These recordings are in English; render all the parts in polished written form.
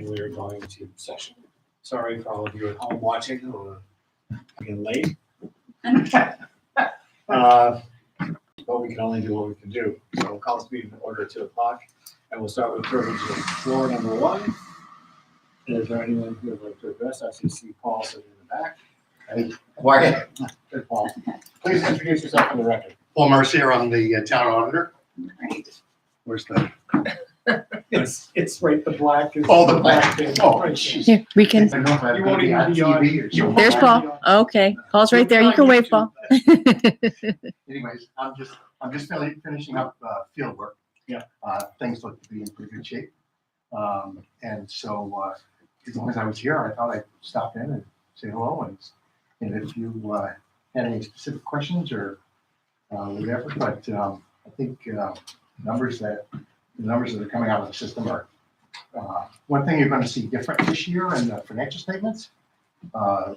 and we are going to session. Sorry for all of you at home watching or getting late. But we can only do what we can do. So we'll call this meeting to order at 2 o'clock, and we'll start with privilege of floor number 1. Is there anyone who would like to address? I see Paul sitting in the back. Hey, Wyatt. Good, Paul. Please introduce yourself for the record. Paul Mercier, I'm the town auditor. Right. Where's the? It's right, the black is. Oh, the black. thing. Oh, Right jeez. there. Here, we can, I don't know if I'm You gonna won't be on even be on- TV or you won't something. there's be Paul. Okay, Paul's right there. You can wave, Paul. Anyways, I'm just finishing up field work. Yeah. Things look to be in pretty good shape. And so as long as I was here, I thought I'd stop in and say hello. And if you had any specific questions or whatever, but I think the numbers that are coming out of the system are one thing you're going to see different this year in the financial statements. For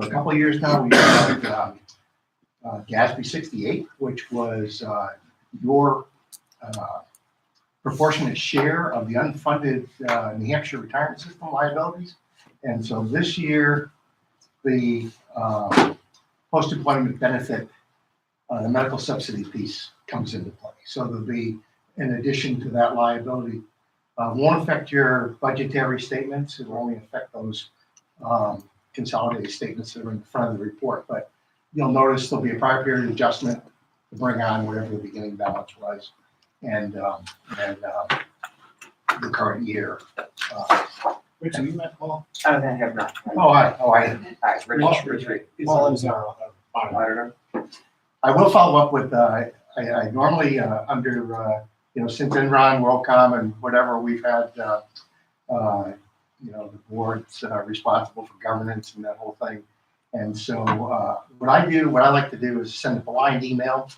a couple of years now, we've had GASB 68, which was your proportionate share of the unfunded New Hampshire retirement system liabilities. And so this year, the post-employment benefit, the medical subsidy piece comes into play. So there'll be, in addition to that liability, won't affect your budgetary statements. It will only affect those consolidated statements that are in front of the report. But you'll notice there'll be a prior period adjustment to bring on whatever the beginning balance was, and the current year. Rich, have you met Paul? I have not. Hi. Rich. Paul is our auditor. I will follow up with, I normally, under, since Enron, WorldCom, and whatever, we've had, the board's responsible for governance and that whole thing. And so what I like to do is send a blind email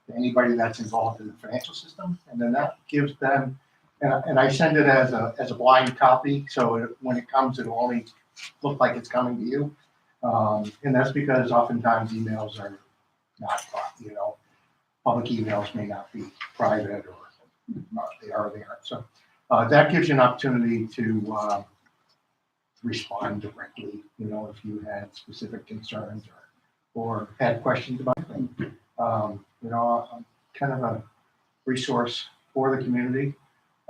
to anybody that's involved in the financial system. And then that gives them, and I send it as a blind copy. So when it comes, it'll only look like it's coming to you. And that's because oftentimes emails are not, public emails may not be private or they are. So that gives you an opportunity to respond directly, if you had specific concerns or had questions about things. I'm kind of a resource for the community.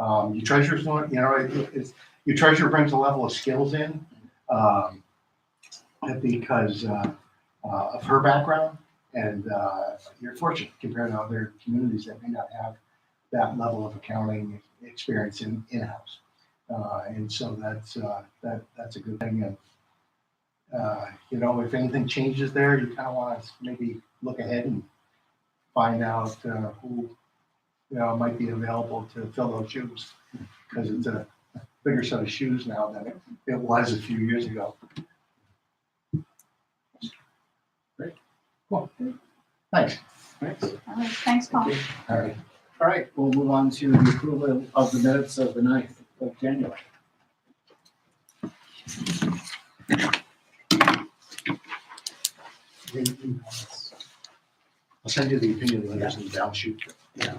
Your treasurer's not, your treasurer brings a level of skills in because of her background. And you're fortunate compared to other communities that may not have that level of accounting experience in-house. And so that's a good thing. And, if anything changes there, you kind of want to maybe look ahead and find out who, might be available to fill those shoes, because it's a bigger set of shoes now than it was a few years ago. Great. Cool. Thanks. Thanks. All right, thanks, Paul. All right. All right, we'll move on to the approval of the minutes of the 9th of January. I'll send you the opinion letters and down shoot. Yeah.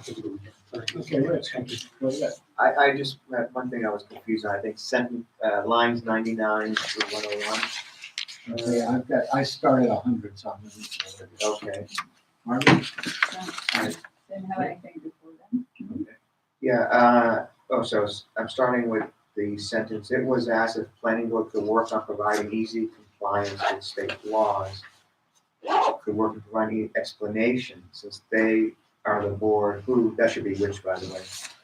Okay, Rich, go ahead. I just had one thing I was confused on. I think lines 99 through 101. Okay, I started 100, so I'm going to. Okay. Marvin? Didn't have anything before then. Yeah. So I'm starting with the sentence. It was asked if planning board could work on providing easy compliance with state laws. Could work on providing explanation, since they are the board who, that should be which, by the way,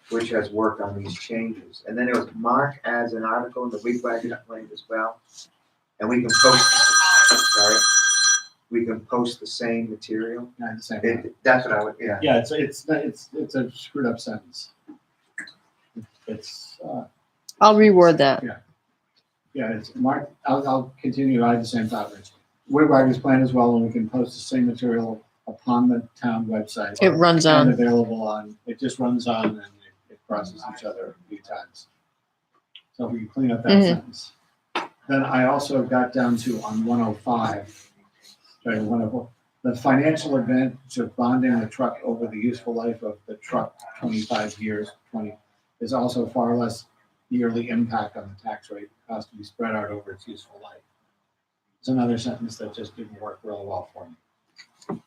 which has worked on these changes. And then it was Mark adds an article in the Wigwag complaint as well. And we can post the same material. Yeah, the same one. That's what I would, yeah. Yeah, it's a screwed up sentence. It's I'll reword that. yeah, it's Mark. I'll continue. I have the same thought, Rich. Wigwag's plan as well, and we can post the same material upon the town website. It runs and on. available on. It just runs on and it crosses each other a few times. So we can clean up that sentence. Then I also got down to on 105. Sorry, 104. The financial advantage of bonding the truck over the useful life of the truck, 25 years, is also far less yearly impact on the tax rate has to be spread out over its useful life. It's another sentence that just didn't work real well for me.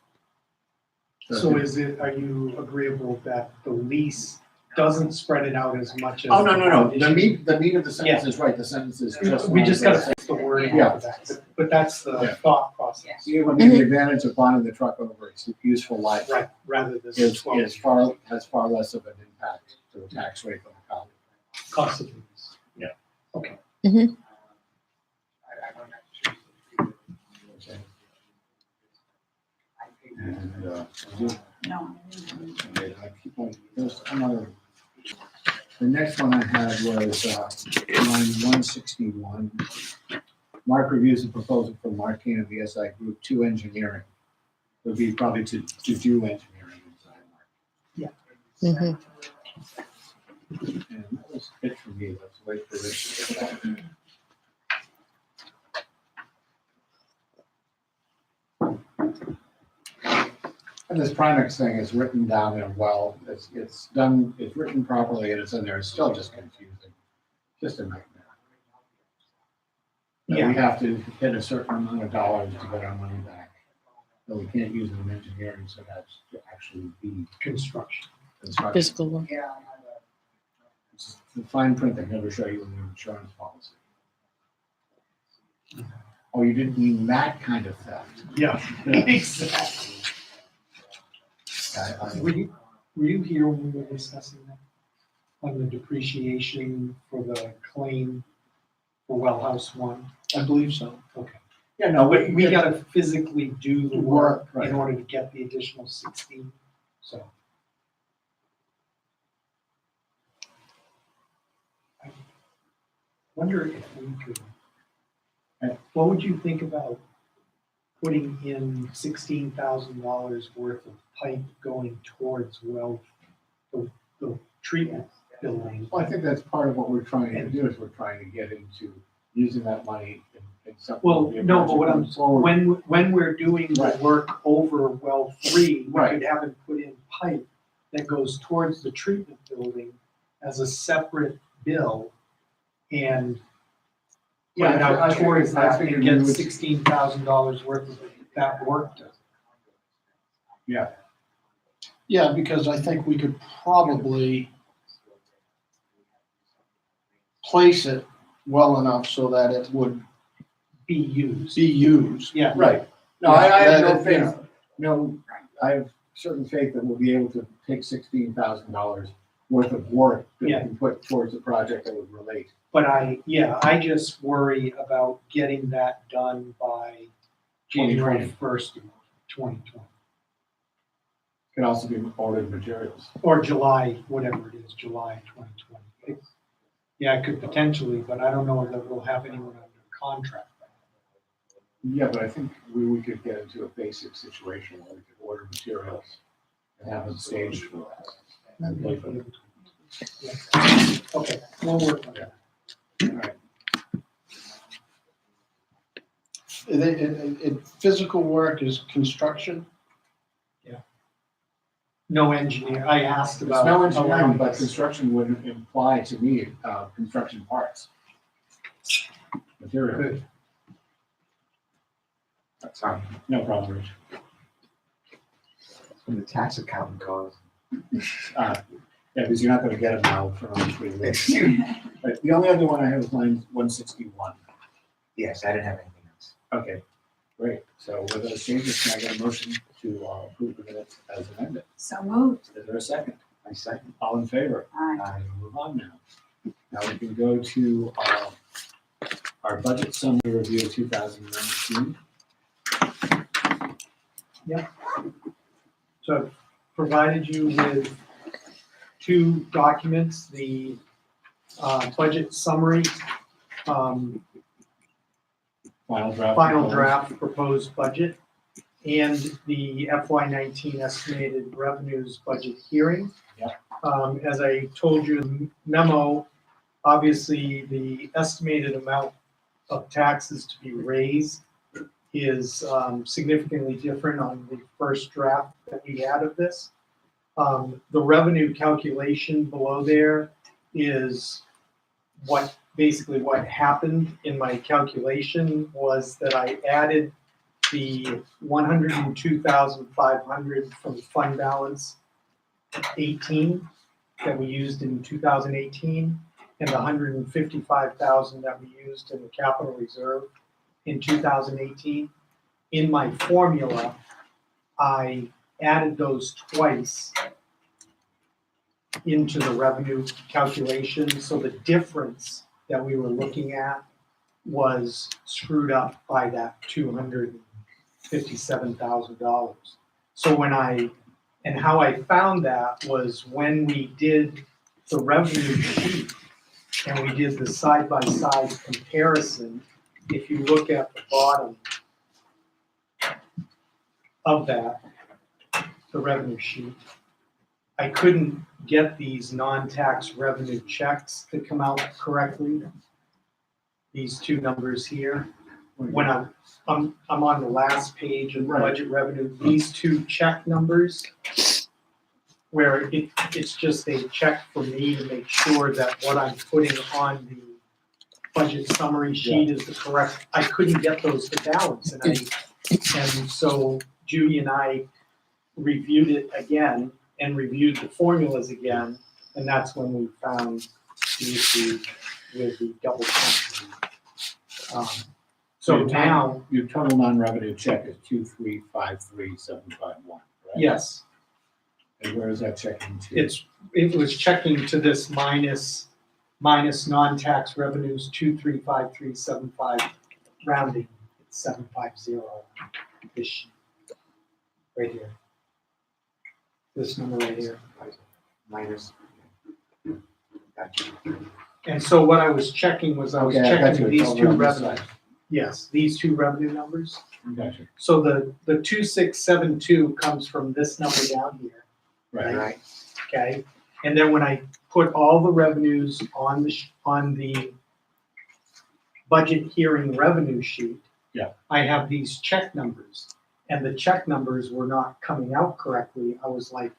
So are you agreeable that the lease doesn't spread it out as much as? Oh, no. the The meat of the sentence is right. The sentence is just. We just gotta fix the wording Yeah. of that, but that's the Yeah. thought process, You would be the advantage of bonding the truck over its useful life. right, rather than Is 12 has far less of an impact to the tax rate than the county. cost of lease. Yeah. Okay. And, No. okay, I keep on, there's another. The next one I had was, line 161. Mark reviews the proposal from Martina VSI Group 2 Engineering. It would be probably to do engineering inside Mark. Mhm. And that was it for me. Let's wait for this to get back. And this Primex thing is written down in well, it's done, it's written properly and it's in there. It's still just confusing. Just a nightmare. That we have to hit a certain amount of dollars to get our money back. But we can't use it in engineering, so that's to actually be Construction. construction. Physical work. It's the fine print they never show you in the insurance policy. Oh, you didn't mean that kind of theft. Yeah, exactly. Were you here when we were discussing that? On the depreciation for the claim for well house 1? I believe so. Okay. Yeah, no, But we gotta physically do the work Right. in order to get the additional 16, so. I wonder if we could, what would you think about putting in $16,000 worth of pipe going towards the treatment building? Well, I think that's part of what we're trying to do, is we're trying to get into using that money in something. Well, no, but what I'm, Forward. when we're doing the Right. work over well 3, we Right. could have it put in pipe that goes towards the treatment building as a separate bill and put Yeah, it out towards I that figured and we get would- $16,000 worth of that work done. Yeah, Yeah, because I think we could probably place it well enough so that it would Be used. be used. Yeah. right. No, I have no That it, you faith, no, I have certain faith that we'll be able to take $16,000 worth of work that we Yeah. can put towards a project that would relate. But I just worry about getting that done by January 2020. 1st, 2020. Could also be ordered materials. Or July, whatever it is, July 2020. Yeah, it could potentially, but I don't know whether we'll have anyone under contract. Yeah, but I think we could get into a basic situation where we could order materials and have them staged for that. And pay for them. Yeah. Okay, we'll work on that. All right. Physical work is construction. No engineer, I asked There's about. no engineering, allowing but us- construction would imply to me, construction parts. Material. Good. That's how No problem, Rich. the tax accountant calls. Yeah, because you're not gonna get it now for another 3 weeks. But the only other one I have is line 161. Yes, I didn't have anything else. Okay, great. So with those changes, can I get a motion to approve the minutes as amended? So moved. Is there a second? I second. All in favor? Aye. We'll move on now. Now we can go to our budget summary review of 2019. So I've provided you with 2 documents, the budget summary, final draft proposed budget, and the FY19 estimated revenues budget hearing. Yeah. As I told you in the memo, obviously the estimated amount of taxes to be raised is significantly different on the first draft that we had of this. The revenue calculation below there is basically what happened in my calculation was that I added the 102,500 from fund balance 18 that we used in 2018, and the 155,000 that we used in the capital reserve in 2018. In my formula, I added those twice into the revenue calculation, so the difference that we were looking at was screwed up by that $257,000. So and how I found that was when we did the revenue sheet and we did the side-by-side comparison. If you look at the bottom of that, the revenue sheet, I couldn't get these non-tax revenue checks to come out correctly. These two numbers here. When I'm on the last page of budget revenue, these two check numbers, where it's just a check for me to make sure that what I'm putting on the budget summary sheet is the correct, I couldn't get those to balance, and so Judy and I reviewed it again and reviewed the formulas again, and that's when we found the issue with the double counting. So now, Your total non-revenue check is 2353751, right? yes, And where is that checking to? it was checking to this minus non-tax revenues 235,375, rounding, it's 750, this sheet, right here. This number right here. Minus. Gotcha. And so what I was checking was I was Okay, I got checking you. these It's two over on this revenue, side. yes, these two revenue numbers. Gotcha. So the 2672 comes from this number down here, Right. Right. okay? And then when I put all the revenues on the budget hearing revenue sheet, Yeah. I have these check numbers, and the check numbers were not coming out correctly. I was like,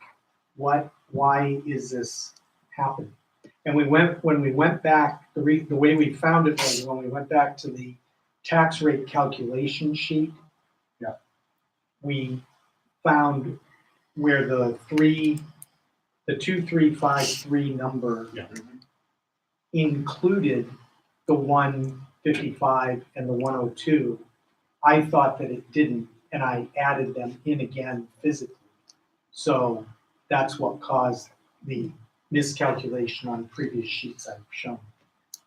what? Why is this happening? And when we went back, the way we found it was when we went back to the tax rate calculation sheet. Yeah. We found where the 2353 number Yeah. included the 155 and the 102. I thought that it didn't, and I added them in again physically. So that's what caused the miscalculation on previous sheets I've shown.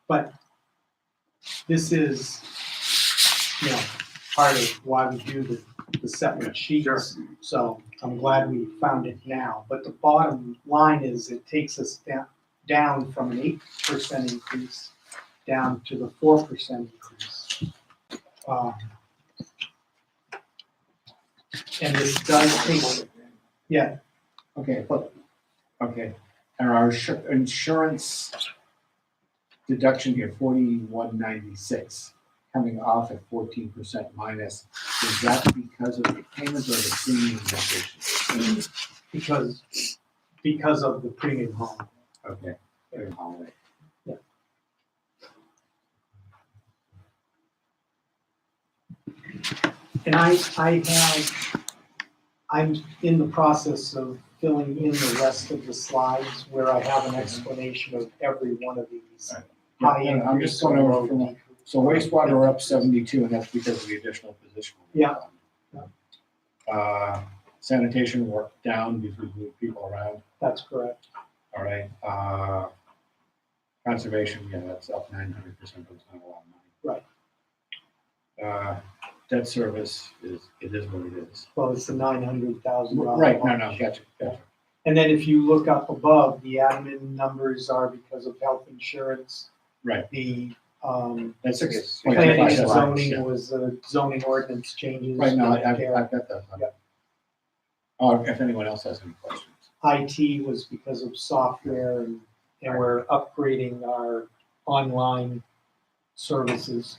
But this is, part of why we do the separate sheets. So I'm glad we found it now. But the bottom line is it takes us down from an 8% increase down to the 4% increase. And this does take, yeah, Okay, and our insurance deduction here, 4196, coming off at 14% minus, is that because of the payment or the premium inflation? because of the premium home. Okay, premium holiday. And I'm in the process of filling in the rest of the slides where I have an explanation of every one of these. Right. High Yeah, I'm just increase or going low over from, decrease. so wastewater are up 72, and that's because of the additional position. Yeah. Sanitation work down because we move people around, That's correct. all right. Conservation, yeah, that's up 900%, that's not a lot of money. Right. Debt service it is what it is. Well, it's the $900,000. Right, no, gotcha. And then if you look up above, the admin numbers are because of health insurance. Right, The that's It's planning and 6.25. zoning Yeah. was the zoning ordinance changes. Right, no, I've Care. got that. Yeah. Oh, if anyone else has any questions. IT was because of software, and we're upgrading our online services.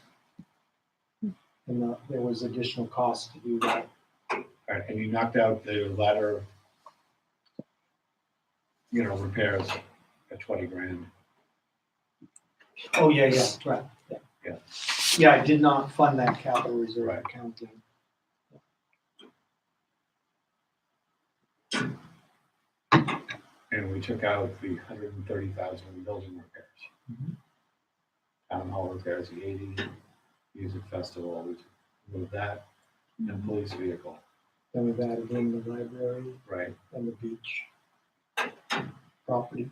And there was additional cost to do that. All right, and you knocked out the ladder, repairs at 20 grand. Oh, yeah, right, yeah. Yeah. Yeah, I did not fund that capital reserve Right. account. And we took out the 130,000 in building repairs. Mhm. Town hall repairs, the 80, music festival, we moved that, and police vehicle, Then we've added in the library right? and the beach property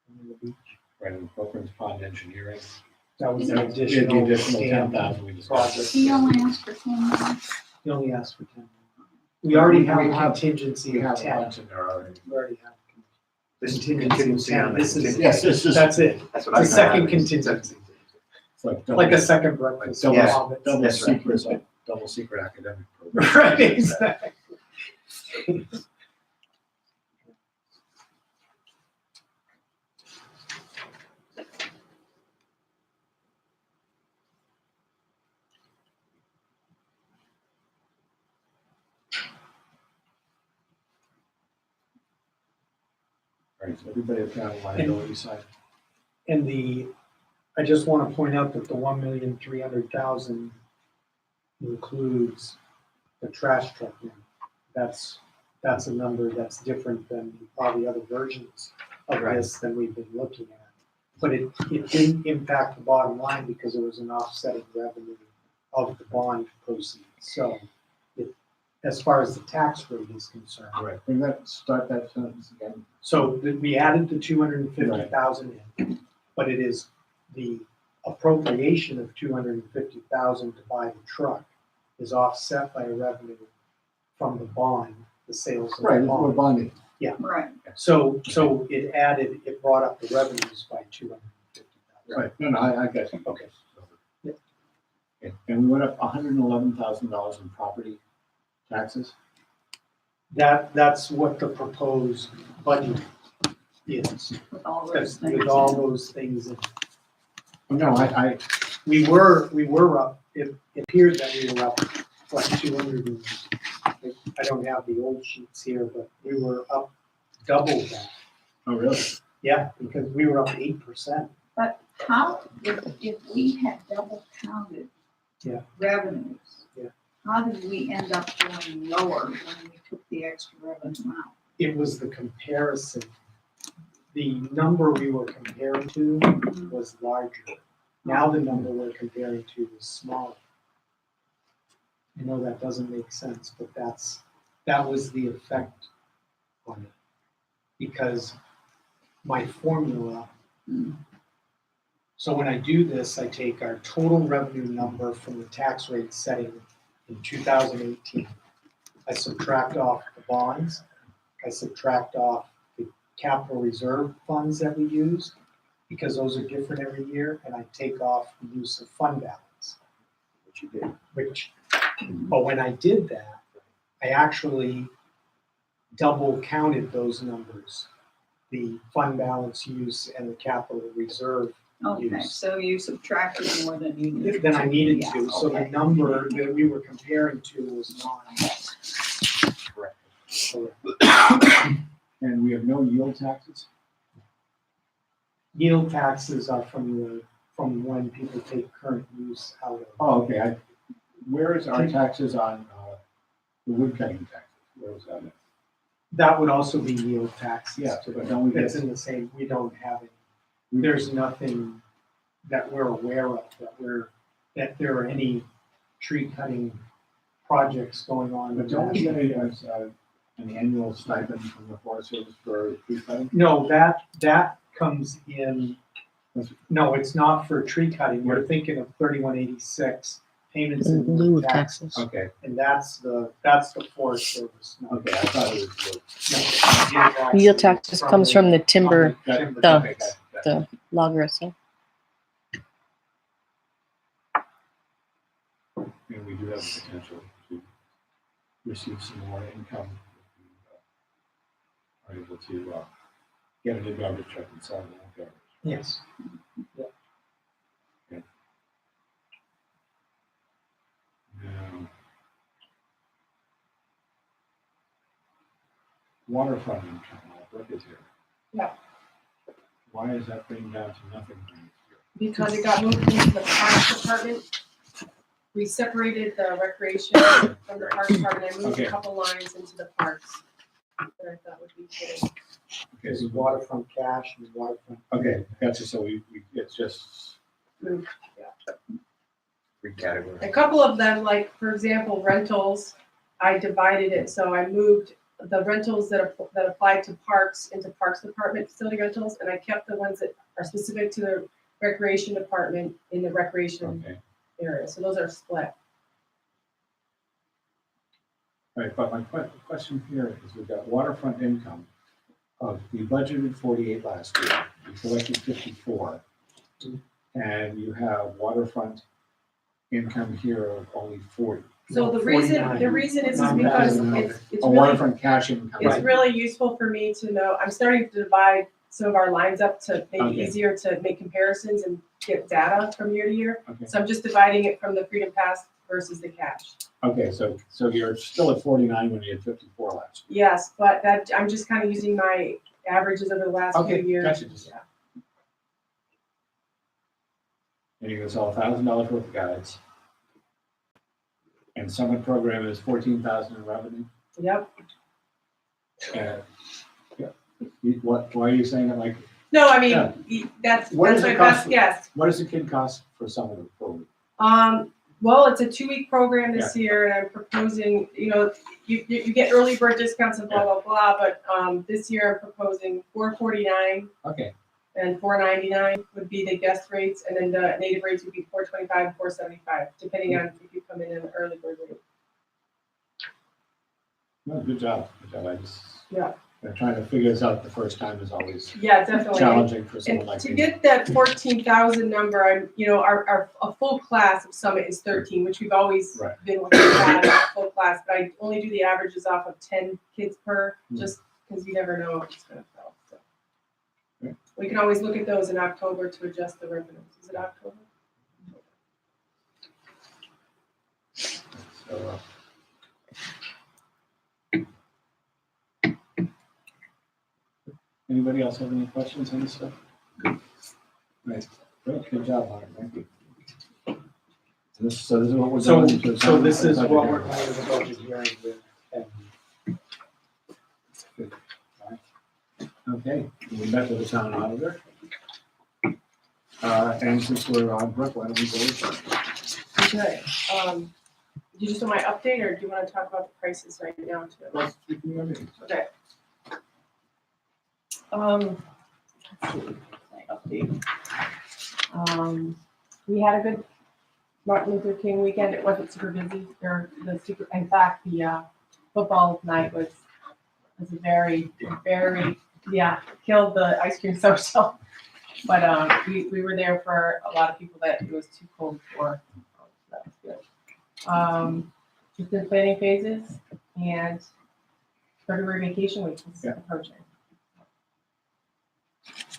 and the beach. Right, and Brooklyn's Pond Engineering. That was an Yeah, the additional additional scam 10,000 we discussed. project. He only asked for 10 minutes. You only asked for 10. We already have We a have- contingency We of have a 10. bunch in there already. We already have. This is Contingency contingency on the This is- contingency. Yes, this is. That's it. That's what The I'm second having. contingency. It's like double, Like a second breakfast. double, Yeah. Hobbits. double That's right. secret, like double secret academic program. Right, exactly. Right, so everybody has got a liability side. And I just want to point out that the 1,300,000 includes the trash truck number. That's a number that's different than all the other versions of Right. this than we've been looking at. But it didn't impact the bottom line because it was an offsetting revenue of the bond proceeds. So as far as the tax rate is concerned. Right, bring that, start that sentence again. So we added the 250,000 in, but it is the appropriation of 250,000 to buy the truck is offset by a revenue from the bond, the sales of Right, the we're bond. bonding. Right. So it brought up the revenues by 250,000. Right, no, I got you. Okay. Yeah. Okay, and we went up $111,000 in property taxes. That's what the proposed budget is, With all those things. with all those things in. No, We were up, it appeared that we were up, what, 200 and, I don't have the old sheets here, but we were up double that. oh, really? Yeah, because we were up 8%. But how, if we had double counted Yeah. revenues, Yeah. how did we end up going lower when we took the extra revenue out? It was the comparison. The number we were comparing to was larger. Now the number we're comparing to is smaller. I know that doesn't make sense, but that was the effect on it. Because my formula, so when I do this, I take our total revenue number from the tax rate setting in 2018. I subtract off the bonds, I subtract off the capital reserve funds that we use, because those are different every year, and I take off the use of fund balance. What you did. But when I did that, I actually double counted those numbers, the fund balance use and the capital reserve Okay, use. so you subtracted more than you needed. Than I needed Yeah, to, so the okay. number that we were comparing to was not Correct. correct. And we have no yield taxes? Yield taxes are from when people take current use out of. Oh, okay, where is our taxes on, the wood cutting taxes? Where was that at? That would also be yield taxes. Yeah, too. but don't we It's get, in the same, we don't have it. There's nothing that we're aware of, that there are any tree cutting projects going on. but in don't we get National- an annual stipend from the Forest Service for tree cutting? No, that comes in, no, it's not for tree cutting. We're thinking of 3186 payments in In lieu lieu of of taxes. taxes. Okay, And that's the Forest Service. No, okay, I thought it was. no, Yield taxes comes from the timber, timber. the- Okay, got it. the logger itself. And we do have the potential to receive some more income if we are able to get a new garbage truck and sell it in garbage. Yes. Now, waterfront income, Brooke is here. Yeah. Why is that bringing down to nothing for next year? because it got moved into the parks department. We separated the recreation from the parks department, I moved Okay. a couple lines into the parks. That I thought would be good. Okay, Is waterfront cash and waterfront. okay, gotcha, so it's just, Three categories. A couple of them, like, for example, rentals, I divided it, so I moved the rentals that apply to parks into parks department facility rentals, and I kept the ones that are specific to the recreation department in the recreation okay. area, so those are split. Right, but my question here is, we've got waterfront income of, we budgeted 48 last year, we collected 54. And you have waterfront income here of only 40. So the 49. reason is Not because bad. it's A really, waterfront cash income. it's really useful for me to know, I'm starting to divide some of our lines up to make it Okay. easier to make comparisons and get data from year to year. Okay, So I'm just dividing it from the Freedom Pass versus the cash. okay, so you're still at 49 when you had 54 last Yes, but that, I'm just kind of using my averages over the last few Okay, years. gotcha. Yeah. and you're gonna sell $1,000 worth of guides. And summer program is 14,000 in revenue. Yep. And, yeah, why are you saying it like, No, I Yeah. mean, that's What does my it best cost? guess. what does a kid cost for summer program? Well, it's a 2-week program this year, and I'm proposing, you get early bird discounts and blah, blah, blah, but, this year I'm proposing $449 Okay, and $499 would be the guest rates, and then the native rates would be $425, $475, depending on if you come in an early bird rate. no, good job, I just, Yeah. trying to figure this out the first time is always Yeah, definitely. challenging for someone And like to me. get that 14,000 number, a full class of Summit is 13, which we've always Right. been looking at a full class, but I only do the averages off of 10 kids per, Hmm. just because you never know if it's gonna fill. So. Okay. We can always look at those in October to adjust the revenues. Is it October? So, anybody else have any questions on this stuff? Right, good job, Mark, thank you. So this is what we're So, doing. to- so this is what we're Budget going to the budget hearing with. And hearing. Okay, we met with the town auditor. And since we're on Brooke, why don't we go with that? Okay. Do you just want my update, or do you want to talk about the prices right now too? Let's keep moving. Okay. Let's see, my update. We had a good Martin Luther King weekend. It wasn't super busy, in fact, the football night was a very, killed the ice cream social. But we were there for a lot of people that it was too cold for. So that was good. Just in planning phases, and February vacation week is Yeah. approaching.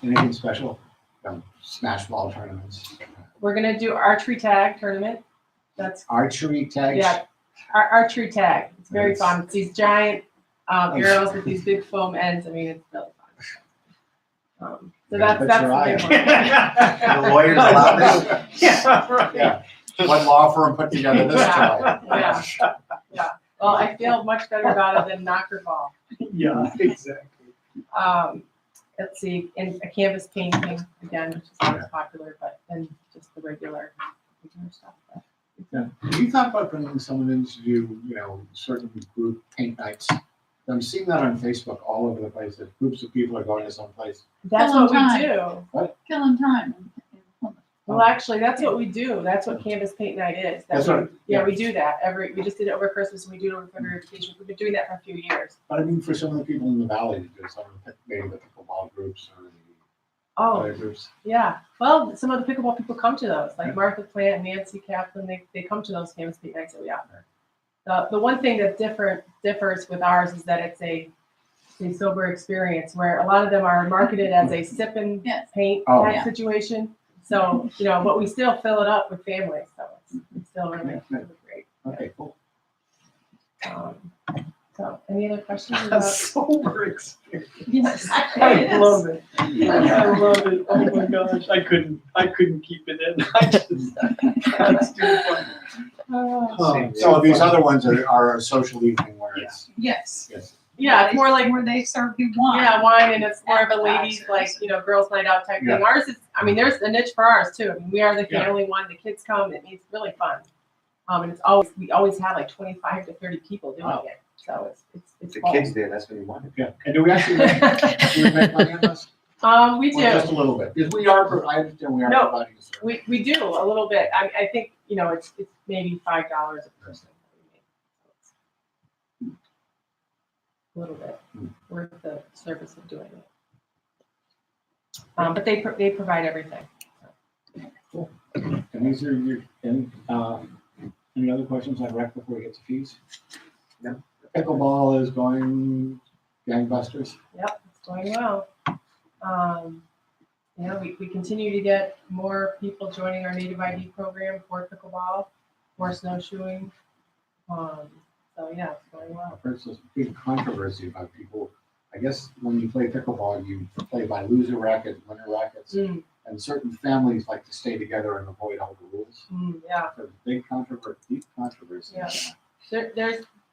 Anything special? Smash ball tournaments, We're gonna do archery tag tournament. That's, archery tags. yeah, archery tag. It's very Nice. fun. It's these giant arrows with these big foam ends. I mean, it's really fun. So Yeah, that's bet your the big one. The lawyers allow this? Yeah, right. Yeah, what law firm put together this Yeah. try? Yeah. Well, I feel much better about it than knocker ball. yeah, exactly. Let's see, and a canvas painting again, which is not as popular, but then just the regular stuff. Yeah. Have you thought about bringing someone in to do, certain group paint nights? I'm seeing that on Facebook all over the place, that groups of people are going to some place. That's what we do. Killing time. Well, actually, that's what we do. That's what Canvas Paint Night is. That's we- what- Yeah, yeah. we do that we just did it over Christmas, and we do it over February vacation. We've been doing that for a few years. But I mean, for some of the people in the valley to do some of maybe the pickleball groups or the Oh, other groups. yeah. Well, some of the pickleball people come to those, like Yeah. Martha Plant and Nancy Kaplan, they come to those Canvas Paint Nights that we offer. The one thing that differs with ours is that it's a sober experience, where a lot of them are marketed as a sip and Yes. paint Oh. type Yeah. situation. So, but we still fill it up with families, so it's still really, really great. Okay, cool. So, any other questions A about? sober experience. Yes. I love it. I love it. Oh my gosh, I couldn't keep it in. That's too funny. Oh, So these other ones are a social evening where it's, Yes. yes. Yeah, it's more like, where they serve you wine. yeah, wine, and it's more of a ladies, like, girls' night out type thing. Yeah. Ours is, I mean, there's a niche for ours too. I mean, we are the Yeah. family one, the kids come, it's really fun. And we always have like 25 to 30 people doing Wow. it, so it's The fun. kids there, that's what you wanted. Yeah, and do we actually make money on this? We Or just do, a little bit? Because I understand we are No. providing a service. we do a little bit. I think, it's maybe $5 a person. A little bit worth the service of doing it. But they provide everything. And these are your, any other questions on rec before we get to fees? No. Pickleball is going gangbusters. Yep, it's going well. We continue to get more people joining our native ID program for pickleball, for snowshoeing. So yeah, it's going well. I've heard this big controversy about people. I guess when you play pickleball, you play by loser rackets, winner rackets, and certain families like to stay together and avoid all the rules. Yeah, There's a big controversy. Yeah.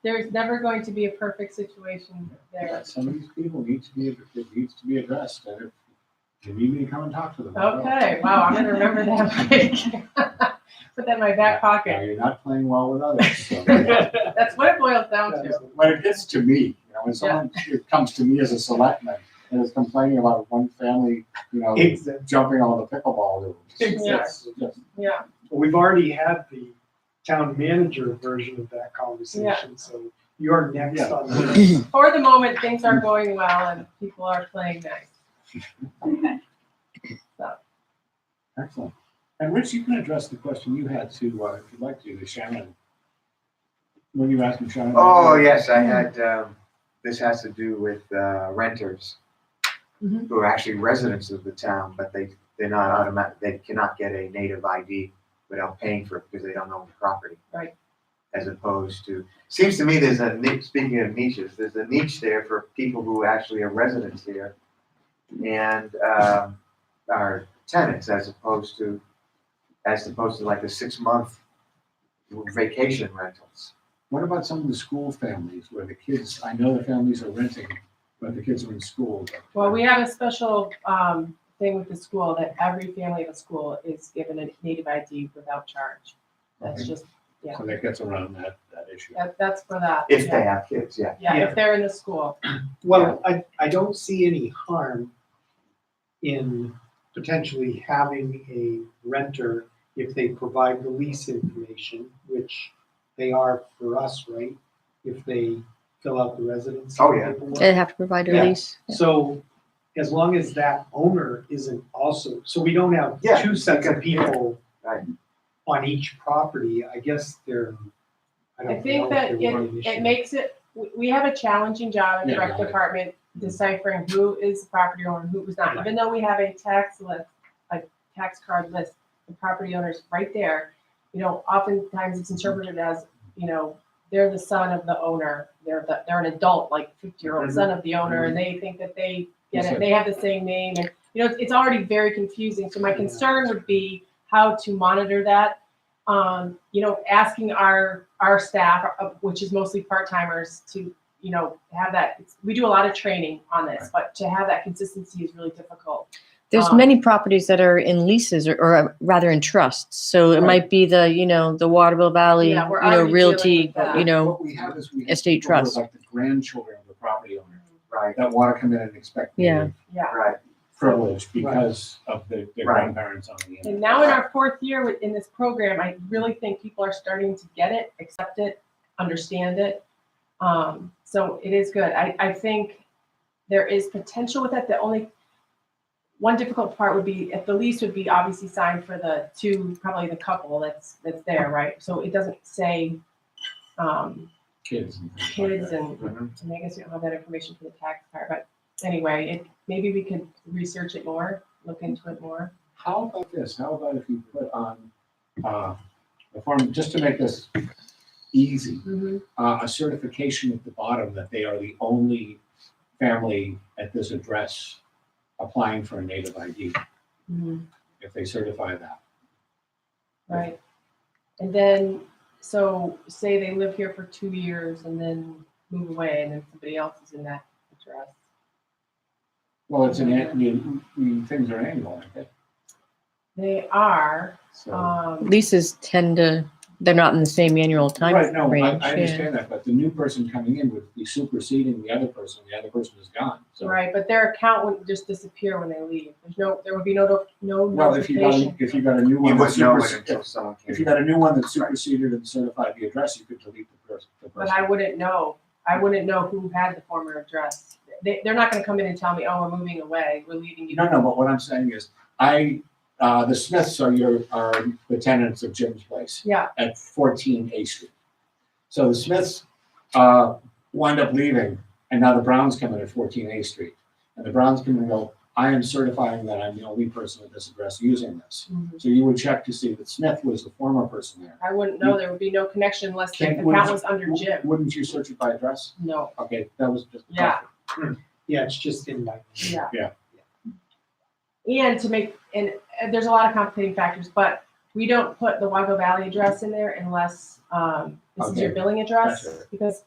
There's never going to be a perfect situation there. Yeah, some of these people needs to be addressed. And if you need me to come and talk to them, I will. Okay, wow, I'm gonna remember that. Mike. Put that in my back Now, pocket. you're not playing well with others. So That's what it boils down to. when it gets to me, when someone comes to me as a selectman and is complaining about one family, Exactly. jumping on the pickleball rules. Exactly. Yeah, We've already had the town manager version of that conversation, so you're next Yeah. on the list. for the moment, things are going well and people are playing nice. Excellent. And Rich, you can address the question you had to, if you'd like to Shannon. When you asked him, Shannon. Oh, yes, I had, this has to do with renters Mhm. who are actually residents of the town, but they're not automatic, they cannot get a native ID without paying for it because they don't own the property. Right. As opposed to, seems to me there's a niche, speaking of niches, there's a niche there for people who actually are residents here and are tenants as opposed to like the 6-month vacation rentals. What about some of the school families where the kids, I know the families are renting, but the kids are in school? Well, we have a special thing with the school that every family of a school is given a native ID without charge. That's Okay. just, yeah, So that gets around that issue. that's for that. If yeah. they have kids, yeah. Yeah, Yeah. if they're in the school. Well, I don't see any harm in potentially having a renter if they provide the lease information, which they are for us, right? If they fill out the residency Oh, yeah. paperwork. They have to provide a Yeah. lease. Yeah. So as long as that owner isn't also, so we don't have Yeah, two sets of people Right. on each property, I guess they're, I I don't think know that if there were an issue. it makes it, we have a challenging job in the Yeah, rec go ahead. department deciphering who is the property owner and who is not. Right. Even though we have a tax list, a tax card list, the property owners right there, oftentimes it's interpreted as, they're the son of the owner. They're an adult, like 50-year-old son of the owner, and they think that they get it. They have the same name, and it's already very confusing. So my concern would be how to monitor that. Asking our staff, which is mostly part-timers, to have that. We do a lot of training on this, but to have that consistency is really difficult. There's many properties that are in leases or rather in trusts. So it Right. might be the Waterville Valley, Yeah, we're already dealing Realty, with that. What we have is we have estate people who are trust. like the grandchildren of the property owner Right, that want to come in and expect Yeah. Yeah. right. privilege because of their Right. grandparents on the end. And now in our 4th year in this program, I really think people are starting to get it, accept it, understand it. So it is good. I think there is potential with that. The only one difficult part would be if the lease would be obviously signed for the two, probably the couple that's there, right? So it doesn't say Kids. And things like kids that. and I guess we don't have that information for the tax part, but anyway, maybe we could research it more, look into it more. How about this? How about if you put on the form, just to make this easy. Mhm. A certification at the bottom that they are the only family at this address applying for a native ID, Mhm. if they certify that. Right. And then, so say they live here for 2 years and then move away and then somebody else is in that address. Well, it's things are annual, aren't they? They are, So, Leases tend to, they're not in the same annual time right, no, range. I yeah. understand that, but the new person coming in would be superseding the other person is gone, so. right, but their account wouldn't just disappear when they leave. There would be no Well, if you got a new You one that wouldn't know it superseded, until someone came. if you got a new one that superseded and certified the address, you could delete the person. But I wouldn't know. I wouldn't know who had the former address. They're not gonna come in and tell me, oh, we're moving away, we're leaving you. No, but what I'm saying is, the Smiths are the tenants of Jim's place. Yeah. At 14 A Street. So the Smiths, wind up leaving, and now the Browns come in at 14 A Street. And the Browns come in and go, I am certifying that I'm the only person at this address using this. Mhm. So you would check to see that Smith was the former person there. I wouldn't know. There would be no connection unless the Can't- account was under Jim. Wouldn't you search it by address? No, Okay, that was just. Yeah. Yeah, it's just in my. yeah. Yeah. And there's a lot of complicating factors, but we don't put the Wago Valley address in there unless, this is your Okay. billing address. Gotcha. Because,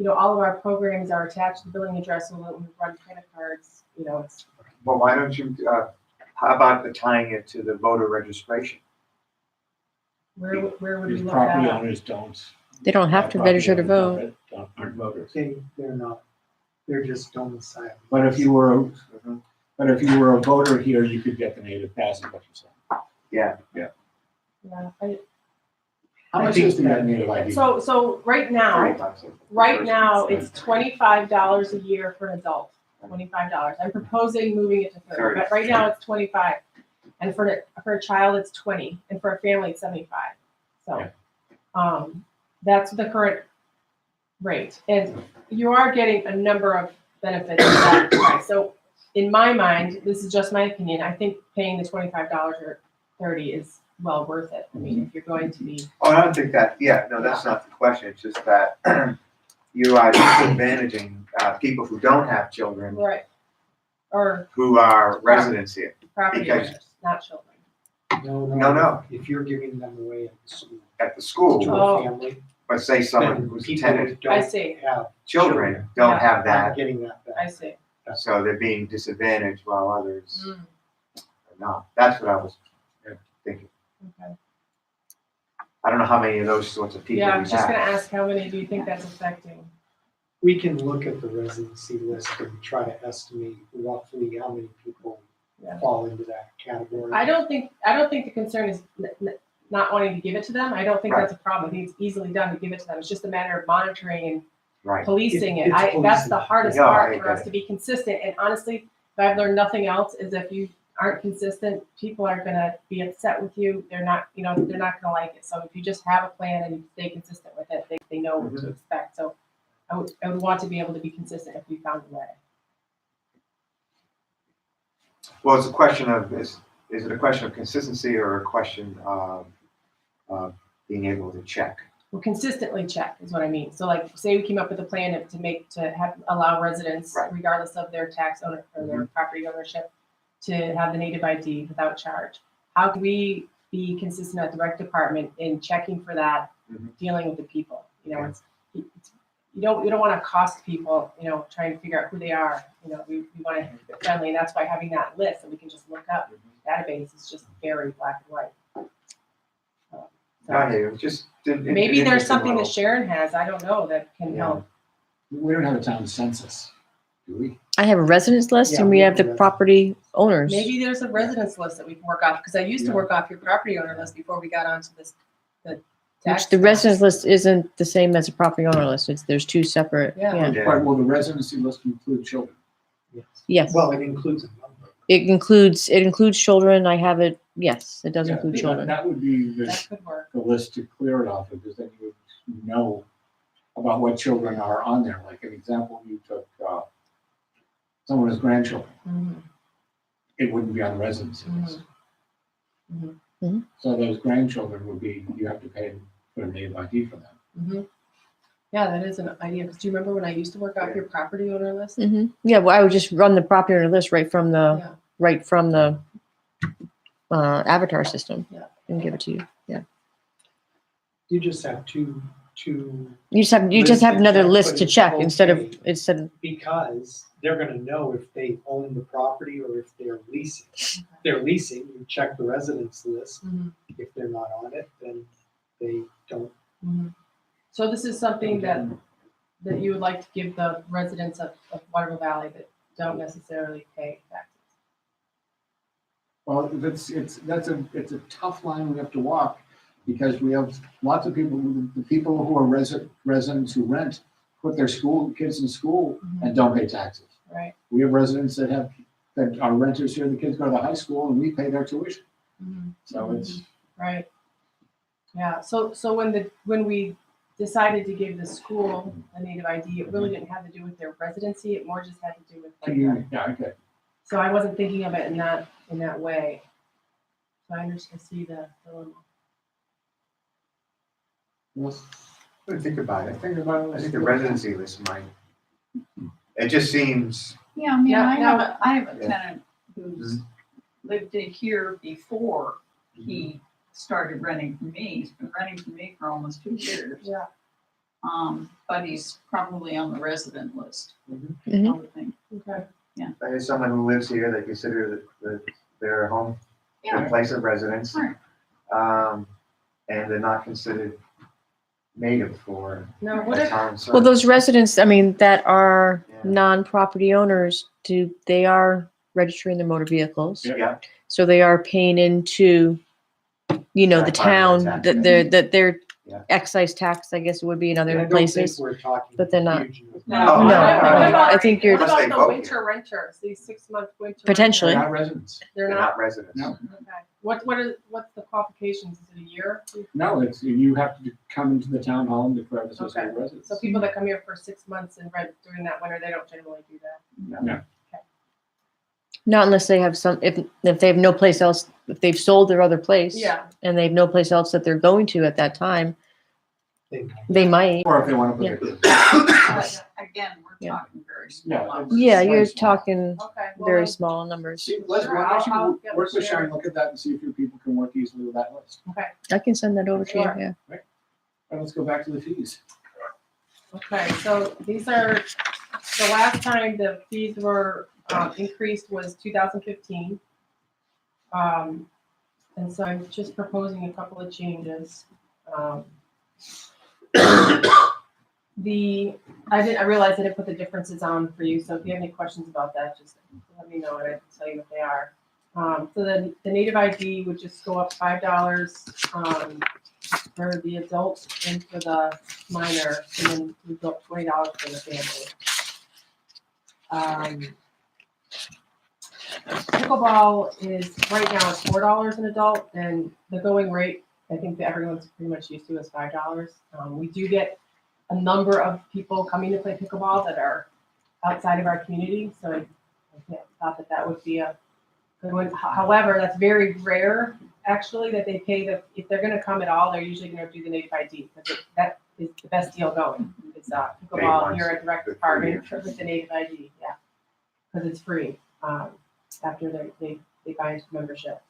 all of our programs are attached to the billing address, so when we run credit cards, it's, Well, why don't you, how about the tying it to the voter registration? where would we Because look property that up? owners don't. They don't have to property register to owners vote. Aren't voters. They're not, they're just domiciled. But if you were a voter here, you could get the native pass, is what you're saying. Yeah. Yeah, How much is the native ID? so right now, $30. it's $25 a year for an adult, $25. I'm proposing moving it to 30, but right now it's 25. And for a child, it's 20, and for a family, it's 75. So, that's the current rate. And you are getting a number of benefits at that price. So in my mind, this is just my opinion, I think paying the $25 or 30 is well worth it. I mean, if you're going to be. Oh, I don't think that, that's not the question, it's just that you are disadvantaging people who don't have children, Right. Or who are residents here. property Because- owners, not children. No. If you're giving them away at the school At the school, to Oh. a family, but say someone then who's a people tenant, who I don't see, have children don't Yeah. have aren't that, getting that I back. see. so they're being disadvantaged while others Mm, are not. That's what I was thinking. okay. I don't know how many of those sorts of people Yeah, I we was just gonna have. ask, how many do you think that's affecting? We can look at the residency list and try to estimate roughly how many people Yeah. fall into that category. I don't think the concern is not wanting to give it to them. I don't think Right. that's a problem. I think it's easily done to give it to them. It's just a matter of monitoring and Right. policing it. It's That's policing. the hardest No, I part for get us it. to be consistent. And honestly, if I've learned nothing else, is if you aren't consistent, people are gonna be upset with you. They're not gonna like it. So if you just have a plan and you stay consistent with it, they know what to expect. So I would want to be able to be consistent if we found a way. Well, it's a question of, is it a question of consistency or a question of being able to check? Well, consistently check is what I mean. So like, say we came up with a plan allow residents, Right. regardless of their tax owner or their property ownership, to have the native ID without charge. How can we be consistent at the rec department in checking for that, Mhm. dealing with the people? Yeah. You don't want to cost people, trying to figure out who they are. We want to be friendly, and that's why having that list that we can just look up, database is just very black and white. So I hear you. Just maybe there's something that Sharon has, I don't know, that can Yeah. help. We don't have a town census, do we? I have a residence list Yeah, and we we have have the a- property owners. Maybe there's a residence list that we can work off, because I used to Yeah. work off your property owner list before we got onto the tax. Which the residence list isn't the same as a property owner list. There's two separate. Yeah. Yeah. Yeah. Right, well, the residency list includes children. Yes. Yes. Well, it includes a number. It includes children. I have it. Yes, it does Yeah, include that- children. That would be That could work. the list to clear it off, because then you would know about what children are on there. Like an example, you took someone with grandchildren, Mhm. it wouldn't be on the residency list. Mhm. Mhm. So those grandchildren would be, you have to pay for a native ID for them. Yeah, that is an idea, because do you remember when I used to work off your property owner list? Yeah, well, I would just run the property owner list right from the Yeah. avatar system. Yeah. And give it to you. Yeah. You just have two, You just have List to another check, list but to it's check okay. instead of because they're gonna know if they own the property or if they're leasing. If they're leasing, you check the residence list. Mhm. If they're not on it, then they don't. So this is something that you would like to give the residents of Waterville Valley that don't necessarily pay taxes? Well, it's a tough line we have to walk, because we have lots of people, the people who are residents who rent, put their kids in school and don't pay taxes. Right. We have residents that are renters here, the kids go to high school and we pay their tuition. So it's, Right. Yeah, so when we decided to give the school a native ID, it really didn't have to do with their residency, it more just had to do with like yeah, okay. so I wasn't thinking of it in that way. So I see the dilemma. But think about it. I think the residency list might, it just seems, Yeah, I mean, Yeah, I have a Yeah. tenant who's lived in here before he started renting from me. He's been renting from me for almost 2 years. Yeah. But he's probably on the resident list, I Mhm. would think. Okay. there's someone who lives here, they consider their home, their Yeah, place of residence. Right. And they're not considered native for Now, what a if, town. Well, those residents, I mean, that are Yeah. non-property owners, they are registering their motor vehicles. Yeah, So they are paying into, the That part of town, the tax, that their Yeah. excise tax, I guess it would be in And I other don't places. think we're talking. but they're not. huge numbers. No. No, what no, about, I think you're- what about Unless they the vote winter renters, these 6-month winter? Potentially. They're renters? not residents. They're they're not? not residents. No. Okay. What's the qualifications? Is it a year? No, you have to come into the town hall and declare this as a Okay. residence. So people that come here for 6 months and rent during that winter, they don't generally do that. Not unless they have if they have no place else, if they've sold their other place. Yeah. And they have no place else that they're going to at that time, they might. Or if they want to put Yeah. their kids. but again, we're Yeah. talking very small Yeah, numbers. Yeah, Very you're small. talking Okay. well, very small numbers. See, let's Sure, why don't I'll you get work with Sharon. Sharon, look at that and see if your people can work easily with that list. I can send that over to you, Sure. yeah. And let's go back to the fees. Okay, so these are, the last time the fees were increased was 2015. And so I'm just proposing a couple of changes. I realized I didn't put the differences on for you, so if you have any questions about that, just let me know and I can tell you what they are. So the native ID would just go up $5 for the adult and for the minor, and then we go up $20 for the family. Pickleball is, right now, it's $4 an adult, and the going rate, I think that everyone's pretty much used to, is $5. We do get a number of people coming to play pickleball that are outside of our community, so I thought that would be a good one. However, that's very rare, actually, that they pay if they're gonna come at all, they're usually gonna do the native ID, because that is the best deal going. It's pickleball, you're a direct department with the native ID, yeah, because it's free, after they buy into membership.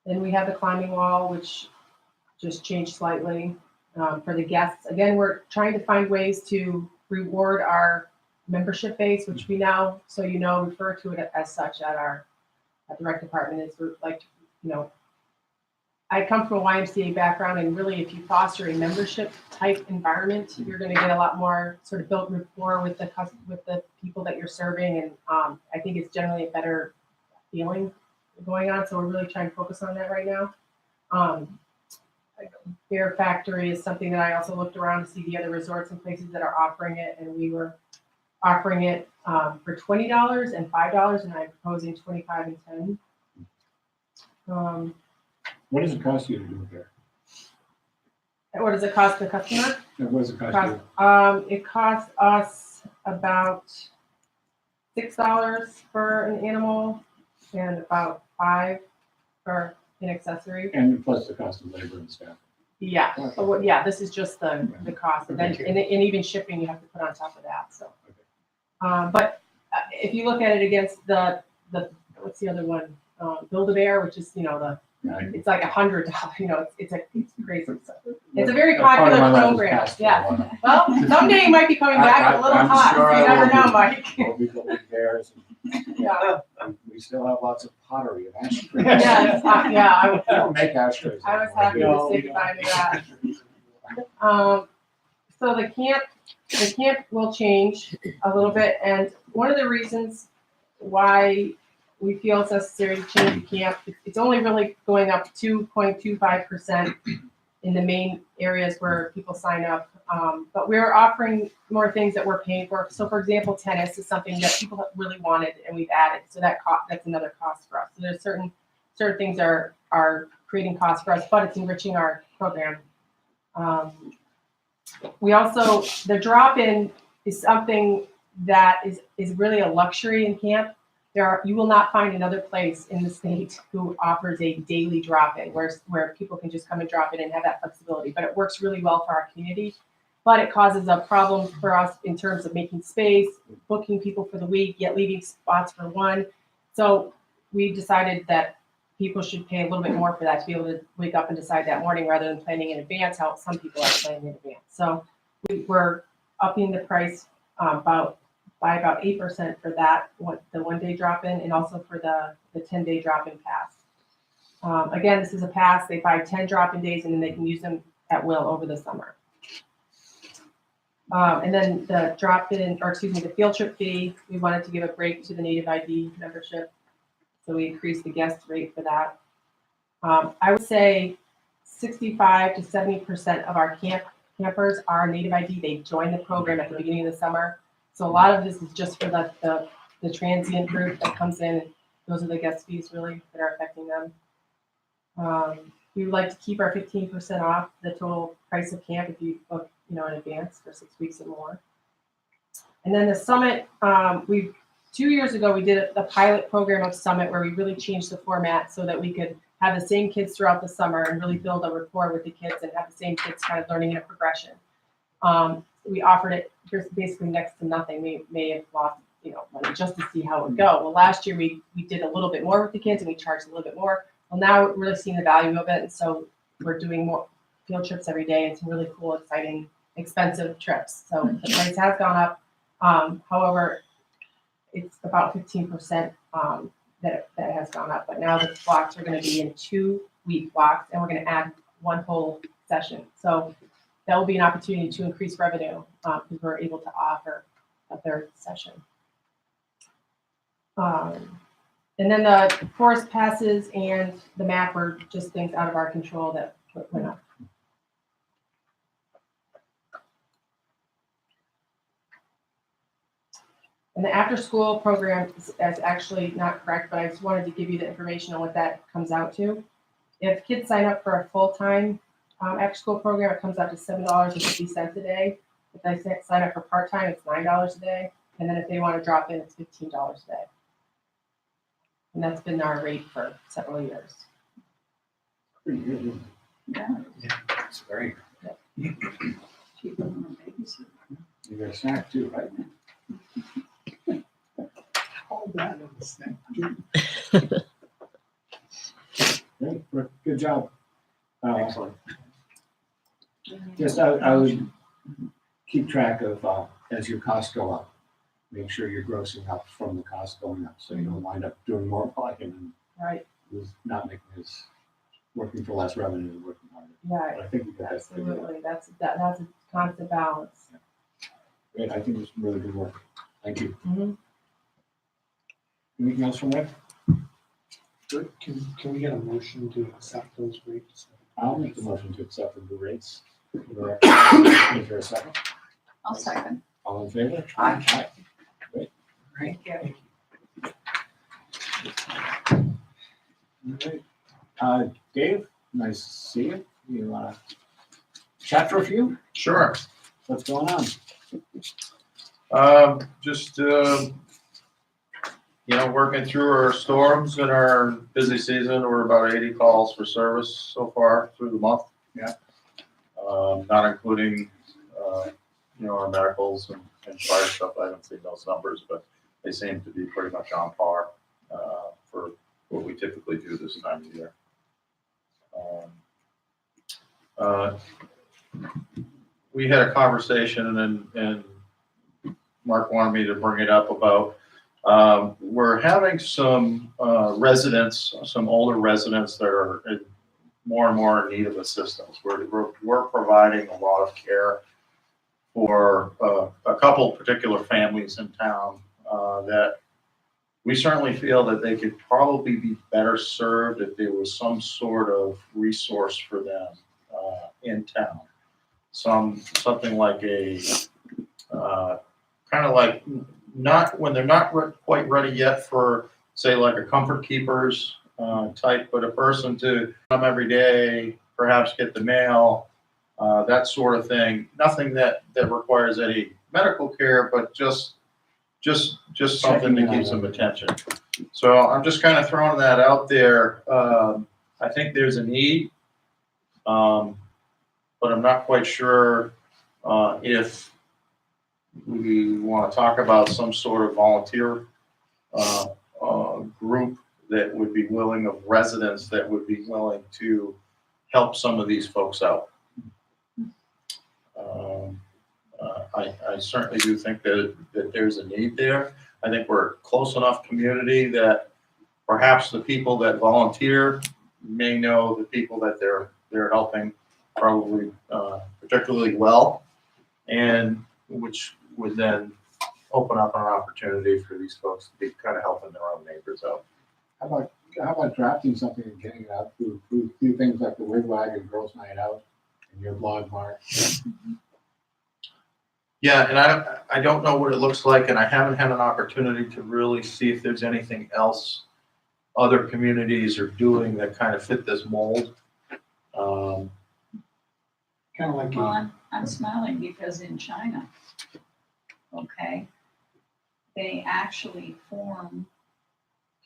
Then we have the climbing wall, which just changed slightly, for the guests. Again, we're trying to find ways to reward our membership base, which we now, so refer to it as such at the rec department. It's like, I come from a YMCA background, and really, if you foster a membership type environment, you're going to get a lot more sort of built rapport with the people that you're serving, and I think it's generally a better feeling going on. So we're really trying to focus on that right now. Bear Factory is something that I also looked around to see the other resorts and places that are offering it, and we were offering it for $20 and $5, and I'm proposing $25 and $10. What does it cost you to do it there? What does it cost the customer? What does it cost you? It costs us about $6 for an animal and about $5 for an accessory. And plus the cost of labor and staff. Yeah, yeah, this is just the cost, and then, and even shipping you have to put on top of that, so. But if you look at it against the, what's the other one? Build-A-Bear, which is, it's like $100, it's crazy. So it's a very Part of my popular life is program, past for a yeah. while. Well, someday you might be coming back a little I'm hot, sure you I never will know, be. Mike. We'll be building bears. Yeah, We still have lots of pottery and ashtrays. yeah, yeah, We don't make ashtrays. I was anymore, happy do to we? say goodbye to that. So the camp will change a little bit, and one of the reasons why we feel it's necessary to change the camp, it's only really going up 2.25% in the main areas where people sign up. But we're offering more things that we're paying for. So for example, tennis is something that people have really wanted and we've added. So that's another cost for us. So there's certain things are creating costs for us, but it's enriching our program. We also, the drop-in is something that is really a luxury in camp. You will not find another place in the state who offers a daily drop-in where people can just come and drop in and have that flexibility. But it works really well for our community. But it causes a problem for us in terms of making space, booking people for the week, yet leaving spots for one. So we decided that people should pay a little bit more for that to be able to wake up and decide that morning rather than planning in advance, how some people are planning in advance. So we're upping the price by about 8% for that, the one-day drop-in, and also for the 10-day drop-in pass. Again, this is a pass. They buy 10 drop-in days, and then they can use them at will over the summer. And then the the field trip fee, we wanted to give a break to the Native ID membership, so we increased the guest rate for that. I would say 65 to 70% of our campers are Native ID. They join the program at the beginning of the summer. So a lot of this is just for the transient group that comes in. Those are the guest fees really that are affecting them. We would like to keep our 15% off the total price of camp if you book, in advance for 6 weeks or more. And then the summit, 2 years ago, we did a pilot program of Summit where we really changed the format so that we could have the same kids throughout the summer and really build a rapport with the kids and have the same kids kind of learning in a progression. We offered it just basically next to nothing. We may have lost, money just to see how it would go. Well, last year we did a little bit more with the kids and we charged a little bit more. Well, now we're really seeing the value of it, and so we're doing more field trips every day. It's really cool, exciting, expensive trips. So the price has gone up. However, it's about 15% that has gone up. But now the blocks are going to be in 2-week blocks, and we're going to add one whole session. So that will be an opportunity to increase revenue because we're able to offer a third session. And then the forest passes and the map are just things out of our control that went up. And the after-school program is actually not correct, but I just wanted to give you the information on what that comes out to. If kids sign up for a full-time after-school program, it comes out to $7.50 a day. If they sign up for part-time, it's $9 a day. And then if they want to drop in, it's $15 a day. And that's been our rate for several years. Pretty good. Yeah, It's very good. cheaper than a babysitter. You get a snack too, right? Hold that in the snack. Great, good job. Excellent. Just I would keep track of as your costs go up. Make sure you're grossing up from the cost going up, so you don't wind up doing more volume and Right. not making this working for less revenue and working harder. Yeah, But I think we got that figured out. absolutely. That's a constant balance. Great, I think it's really good work. Thank you. Mhm. Anything else from Rick? Good. Can we get a motion to accept those rates? I'll make the motion to accept the new rates. Is there a second? I'll second. All in favor? Aye. Thank you. All right. Dave, nice to see you. You want to chat for a few? Sure. What's going on? Just, working through our storms in our busy season. We're about 80 calls for service so far through the month. Yeah. not including, our medicals and fire stuff. I haven't seen those numbers, but they seem to be pretty much on par, for what we typically do this time of year. We had a conversation and Mark wanted me to bring it up about, we're having some residents, some older residents that are more and more in need of assistance. We're providing a lot of care for a couple particular families in town that we certainly feel that they could probably be better served if there was some sort of resource for them in town. Something like a kind of like, not when they're not quite ready yet for, say, like a Comfort Keepers type, but a person to come every day, perhaps get the mail, that sort of thing. Nothing that requires any medical care, but just something that keeps them attention. So I'm just kind of throwing that out there. I think there's a need, but I'm not quite sure if we want to talk about some sort of volunteer group that would be willing, of residents that would be willing to help some of these folks out. I certainly do think that there's a need there. I think we're a close enough community that perhaps the people that volunteer may know the people that they're helping probably particularly well, and which would then open up an opportunity for these folks to be kind of helping their own neighbors out. How about drafting something and getting it out through things like the Wigwag and Girls Night Out and your blog, Mark? Yeah, and I don't know what it looks like, and I haven't had an opportunity to really see if there's anything else other communities are doing that kind of fit this mold. Kind of like, Well, I'm smiling because in China, okay, they actually form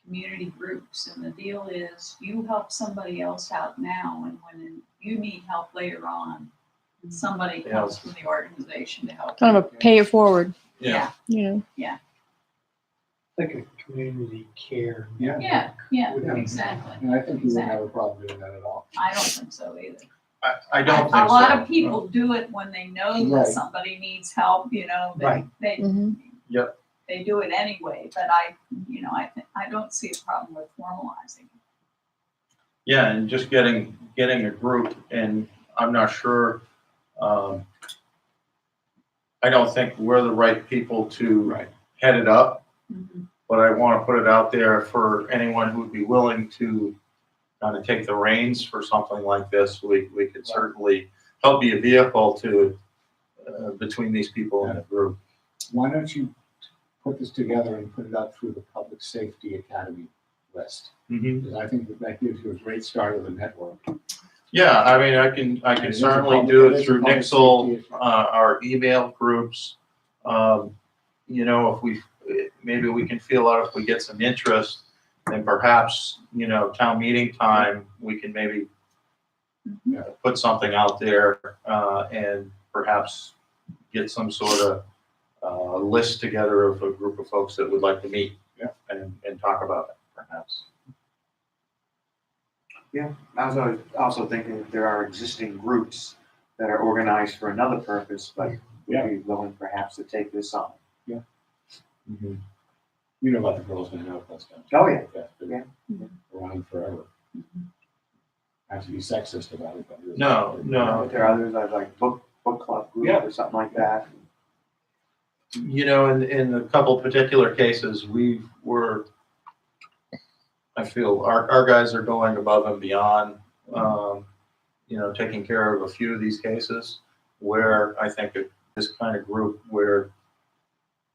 community groups, and the deal is you help somebody else out now, and when you need help later on, somebody comes from the organization to help. Kind of a pay it forward, Yeah, you know. like a community care. yeah, exactly. And I think you wouldn't have a problem doing that at all. I don't think so either. I don't think so. A lot of people do it when they know Right. that somebody needs help, Right. they Mhm. Yep. they do it anyway, but I don't see a problem with formalizing it. Yeah, and just getting a group, and I'm not sure, I don't think we're the right people to head it up, but I want to put it out there for anyone who would be willing to kind of take the reins for something like this. We could certainly help be a vehicle to between these people in the group. Why don't you put this together and put it out through the Public Safety Academy list? Because I think that gives you a great start of the network. Yeah, I mean, I can It is a certainly public- do it it is a through public Nixle, safety issue. our email groups. If maybe we can feel out if we get some interest, then perhaps, town meeting time, we can maybe put something out there, and perhaps get some sort of list together of a group of folks that would like to meet and talk about it, perhaps. Yeah, I was also thinking that there are existing groups that are organized for another purpose, but would be willing perhaps to take this on. You know about the Girls Night Out, that's done. Oh, yeah. That's been Yeah. around forever. Not to be sexist about it, but. No. But there are others like book club group or something like that. In a couple particular cases, I feel our guys are going above and beyond, taking care of a few of these cases where I think this kind of group where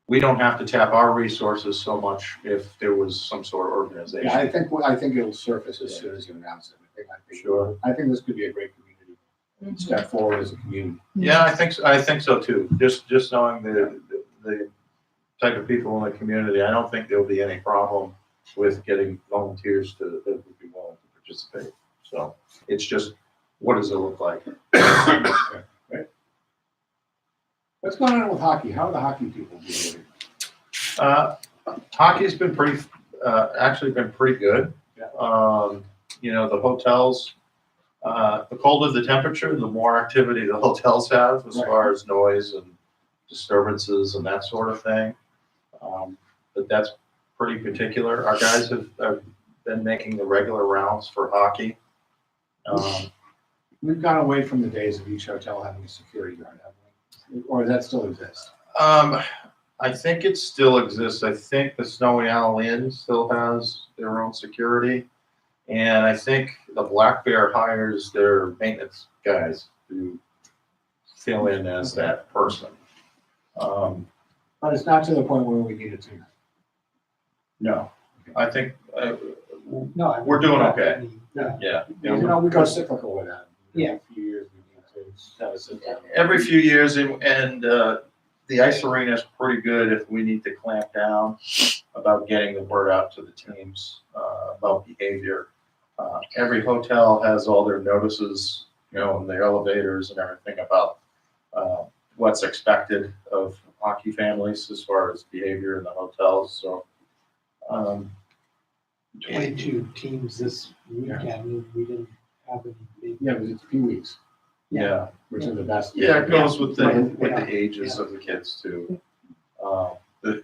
we don't have to tap our resources so much if there was some sort of organization. Yeah, I think it'll surface as soon as you announce it. Sure. I think this could be a great community step forward as a community. Yeah, I think so too. Just knowing the type of people in the community, I don't think there'll be any problem with getting volunteers that would be willing to participate. So it's just, what does it look like? What's going on with hockey? How are the hockey people behaving? Hockey's been actually been pretty good. Yeah. The hotels, the colder the temperature, the more activity the hotels have as Right. far as noise and disturbances and that sort of thing. But that's pretty particular. Our guys have been making the regular rounds for hockey. We've gone away from the days of each hotel having a security guard, haven't we? Or does that still exist? I think it still exists. I think the Snowy Owl Inn still has their own security. And I think the Black Bear hires their maintenance guys to fill in as that person. But it's not to the point where we need it to. No, I think No, we're doing okay. Yeah. Yeah. You know, we go cyclical with that. Yeah. A few years we need to have a sit down. Every few years, and the ice arena is pretty good if we need to clamp down about getting the word out to the teams about behavior. Every hotel has all their notices, in the elevators and everything about what's expected of hockey families as far as behavior in the hotels. So, 22 teams this weekend, we didn't have any big. Yeah, but it's a few weeks, yeah. which are the best. Yeah, it goes with Yeah. the ages of the kids too. The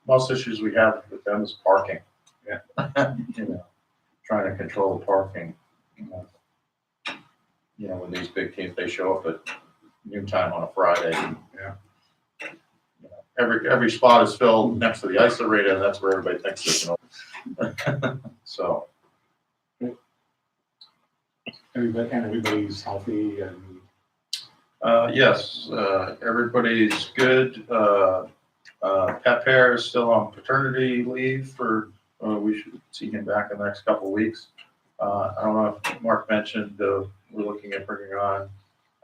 most issues we have with them is parking. Yeah. Trying to control the parking. When these big teams, they show up at noontime on a Friday. Yeah. Every spot is filled next to the ice arena, and that's where everybody thinks they can. So. Everybody's healthy and. Yes, everybody's good. Pat Pear is still on paternity leave we should see him back in the next couple of weeks. I don't know if Mark mentioned, we're looking at bringing on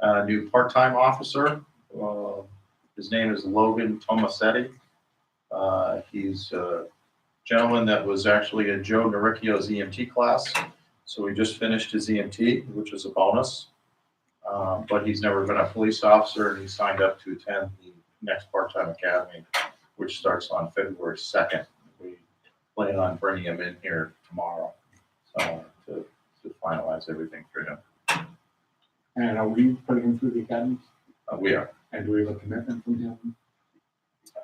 a new part-time officer. His name is Logan Tomasetti. He's a gentleman that was actually in Joe Naricchio's EMT class. So he just finished his EMT, which is a bonus. But he's never been a police officer, and he signed up to attend the next part-time academy, which starts on February 2nd. We plan on bringing him in here tomorrow to finalize everything for him. And are we putting him through the academy? We are. And do we have a commitment from him?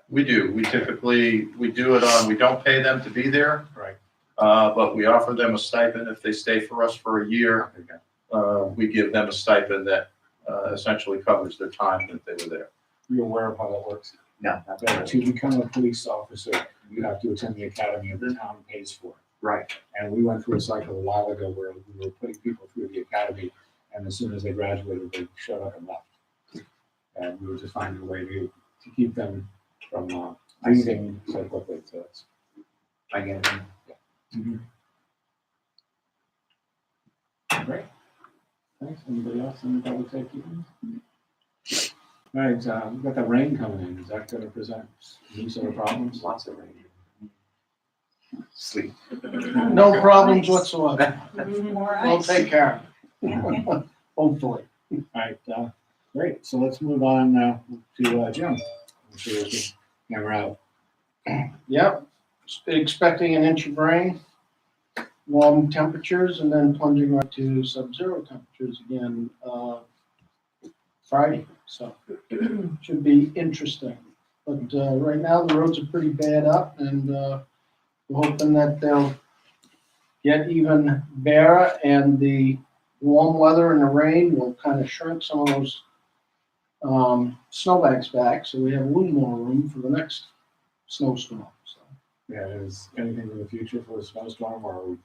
We do. We do it we don't pay them to be there. Right. But we offer them a stipend if they stay for us for a year. Okay. We give them a stipend that essentially covers their time that they were there. Are you aware of how that works? No, That to become a police officer, you have to attend the academy and the town pays for it. right. And we went through a cycle a while ago where we were putting people through the academy, and as soon as they graduated, they showed up and left. And we were just finding a way to keep them from leaving so quickly. So it's, I get it. great. Thanks. Anybody else in the public safety? All right, we've got the rain coming in. Is that going to present new sort of problems? Lots of rain. Sleep. No problems whatsoever. More We'll ice. take care of it. Hopefully. All right, great. So let's move on to Jim. I'm sure we can hammer out. Yep, expecting an inch of rain, warm temperatures, and then plunging right to sub-zero temperatures again Friday. So should be interesting. But right now the roads are pretty bad up, and we're hoping that they'll get even better, and the warm weather and the rain will kind of shrink some of those snowbanks back, so we have a little more room for the next snowstorm. So Yeah, is anything in the future for a snowstorm or?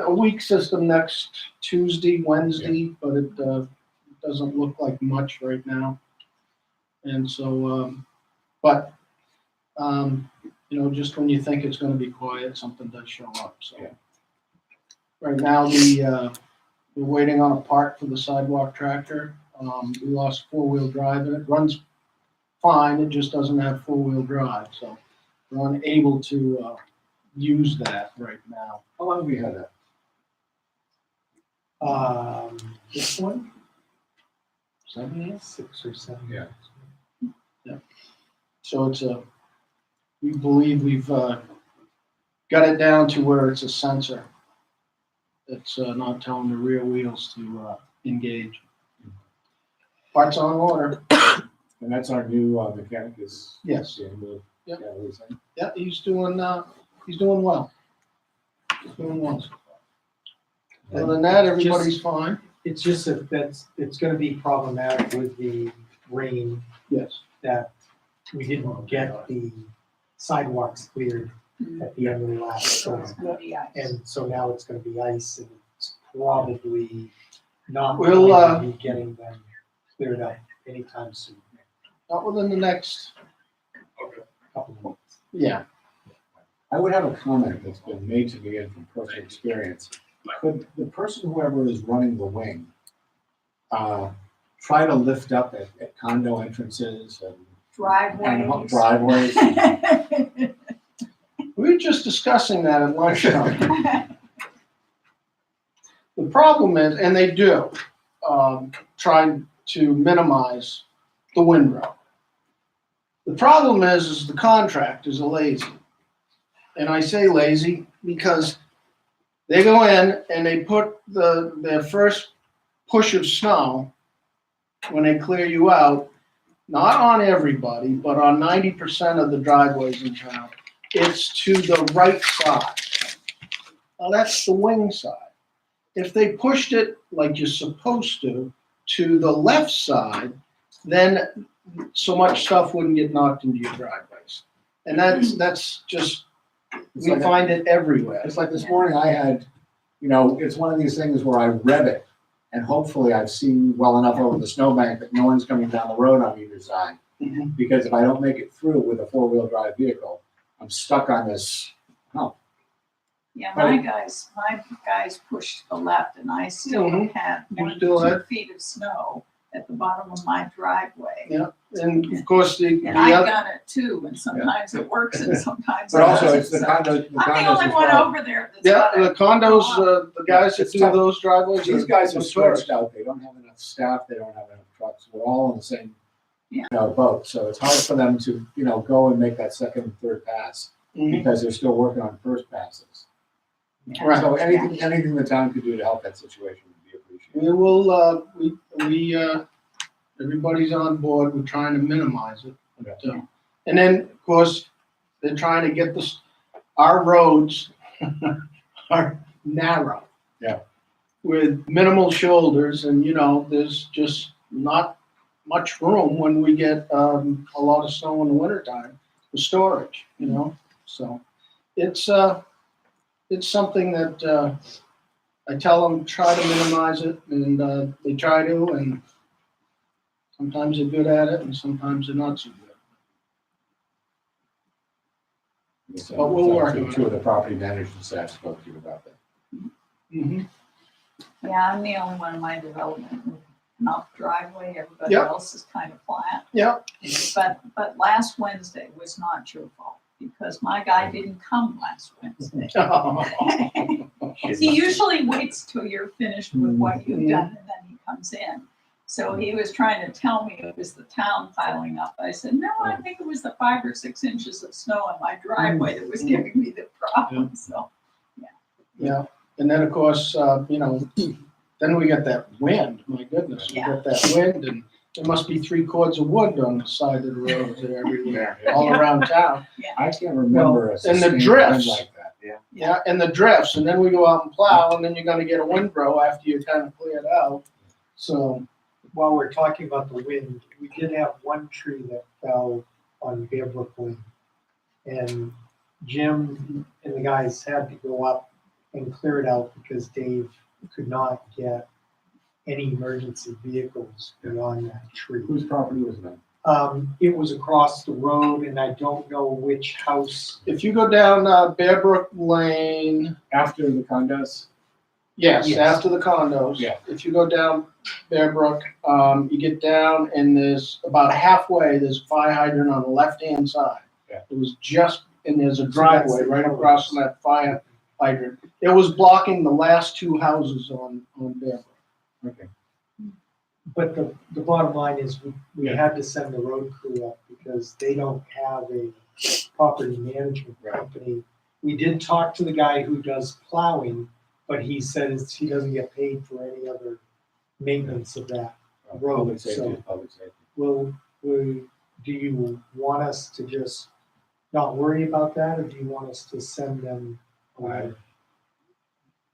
a weak system next Tuesday, Wednesday, but it doesn't look like much right now. And so, just when you think it's going to be quiet, something does show up. So Yeah. right now, we're waiting on a part for the sidewalk tractor. We lost four-wheel drive, and it runs fine. It just doesn't have four-wheel drive, so we're unable to use that right now. How long have we had that? This one, 7 years? 6 or 7. Yeah. So we believe we've got it down to where it's a sensor. It's not telling the rear wheels to engage. Parts on order. And that's our new mechanic is. Yes. Yeah, Yep. what he's saying. Yeah, he's doing well. He's doing well. Other than that, everybody's fine. It's just it's gonna be problematic with the rain Yes. that we didn't get the sidewalks cleared at the end of the last storm. Yeah. And so now it's gonna be ice and it's probably not We'll, going to be getting them cleared up anytime soon. Not within the next, Couple of months. yeah. I would have a comment that's been made to me from personal experience. Could the person, whoever is running the wing, try to lift up at condo entrances and Driveways. driveways? We were just discussing that at lunchtime. The problem is, and they do, trying to minimize the windrow. The problem is the contractors are lazy. And I say lazy because they go in and they put their first push of snow when they clear you out, not on everybody, but on 90% of the driveways in town. It's to the right side. Now that's the wing side. If they pushed it like you're supposed to the left side, then so much stuff wouldn't get knocked into your driveways. And that's just, we find it everywhere. It's like this morning I had, it's one of these things where I rev it and hopefully I've seen well enough over the snowbank that no one's coming down the road on either side. Mhm. Because if I don't make it through with a four-wheel drive vehicle, I'm stuck on this hump. Yeah, my guys pushed to the left and I still Mhm. had You more than still 2 had- feet of snow at the bottom of my driveway. Yeah. And of course, the And I've other, done it too, and sometimes it works and sometimes it But also, doesn't. it's the So condos. I'm the only as one well. over there that's yeah, got the it. condos, the guys that It's do tough. those driveways. These guys are notorious. stretched out. They don't have enough staff. They don't have enough trucks. We're all in the same, Yeah. boat. So it's hard for them to, go and make that second and third pass Mhm. because they're still working on first passes. Yeah. Right. So anything the town could do to help that situation would be appreciated. We will, everybody's on board. We're trying to minimize it. But, and then, of course, they're trying to get our roads are narrow. Yeah. With minimal shoulders and, there's just not much room when we get a lot of snow in the wintertime for storage, So it's something that I tell them, try to minimize it, and they try to, and sometimes they're good at it and sometimes they're not so good. But we'll work on it. Two of the property management staff spoke to you about that. Mm-hmm. Yeah, I'm the only one in my development with enough driveway, everybody Yep. else is kind of flat. Yep. But last Wednesday was not your fault, because my guy didn't come last Wednesday. He usually waits till you're finished with what you've done and then he comes in. So he was trying to tell me it was the town piling up. I said, no, I think it was the 5 or 6 inches of snow in my driveway that was giving me the problem, so. Yeah, and then of course, then we get that wind, my goodness, we Yeah. get that wind and there must be 3 cords of wood on the side of the road there everywhere, Yeah. all around town. I can't remember a and the sustained wind drifts. like that. Yeah, and the drifts, and then we go out and plow and then you're gonna get a windrow after you kind of clear it out. So, While we're talking about the wind, we did have one tree that fell on Bear Brook Lane. And Jim and the guys had to go up and clear it out because Dave could not get any emergency vehicles beyond that tree. Whose property was that? It was across the road and I don't know which house. if you go down Bear Brook Lane, After the condos? yes, Yes. after the condos. Yeah. If you go down Bear Brook, you get down and there's about halfway, there's a fire hydrant on the left-hand side. Yeah. It was just, and there's a driveway right across from that fire hydrant. It was blocking the last 2 houses on Bear Brook. Okay. But the bottom line is we Yeah. had to send the road crew up because they don't have a property management company. We did talk to the guy who does plowing, but he says he doesn't get paid for any other maintenance of that road. Public safety is So public safety. do you want us to just not worry about that, or do you want us to send them a letter?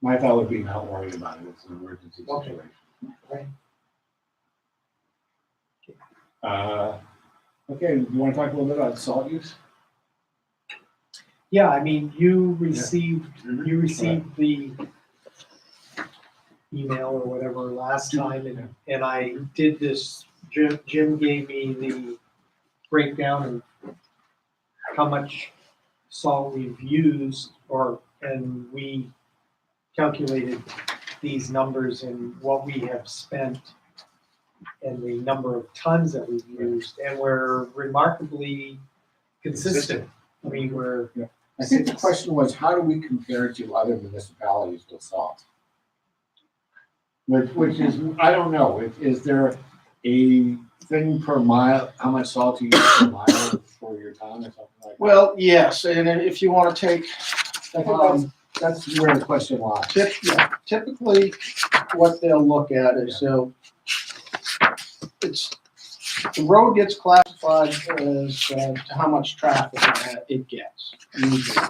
My thought would be not worrying about it, it's an emergency Okay. situation. Right. Okay, you wanna talk a little bit about salt use? Yeah, I mean, you received the email or whatever last time, and I did this, Jim gave me the breakdown of how much salt we've used, and we calculated these numbers and what we have spent and the number of tons that we've used, and we're remarkably consistent. I mean, we're. I think the question was, how do we compare to other municipalities with salt? Which is, I don't know, is there a thing per mile, how much salt you use per mile for your town or something like that? Well, yes, and then if you wanna take, I think that's where the question lies. typically, what they'll look at is the road gets classified as to how much traffic it gets, usually.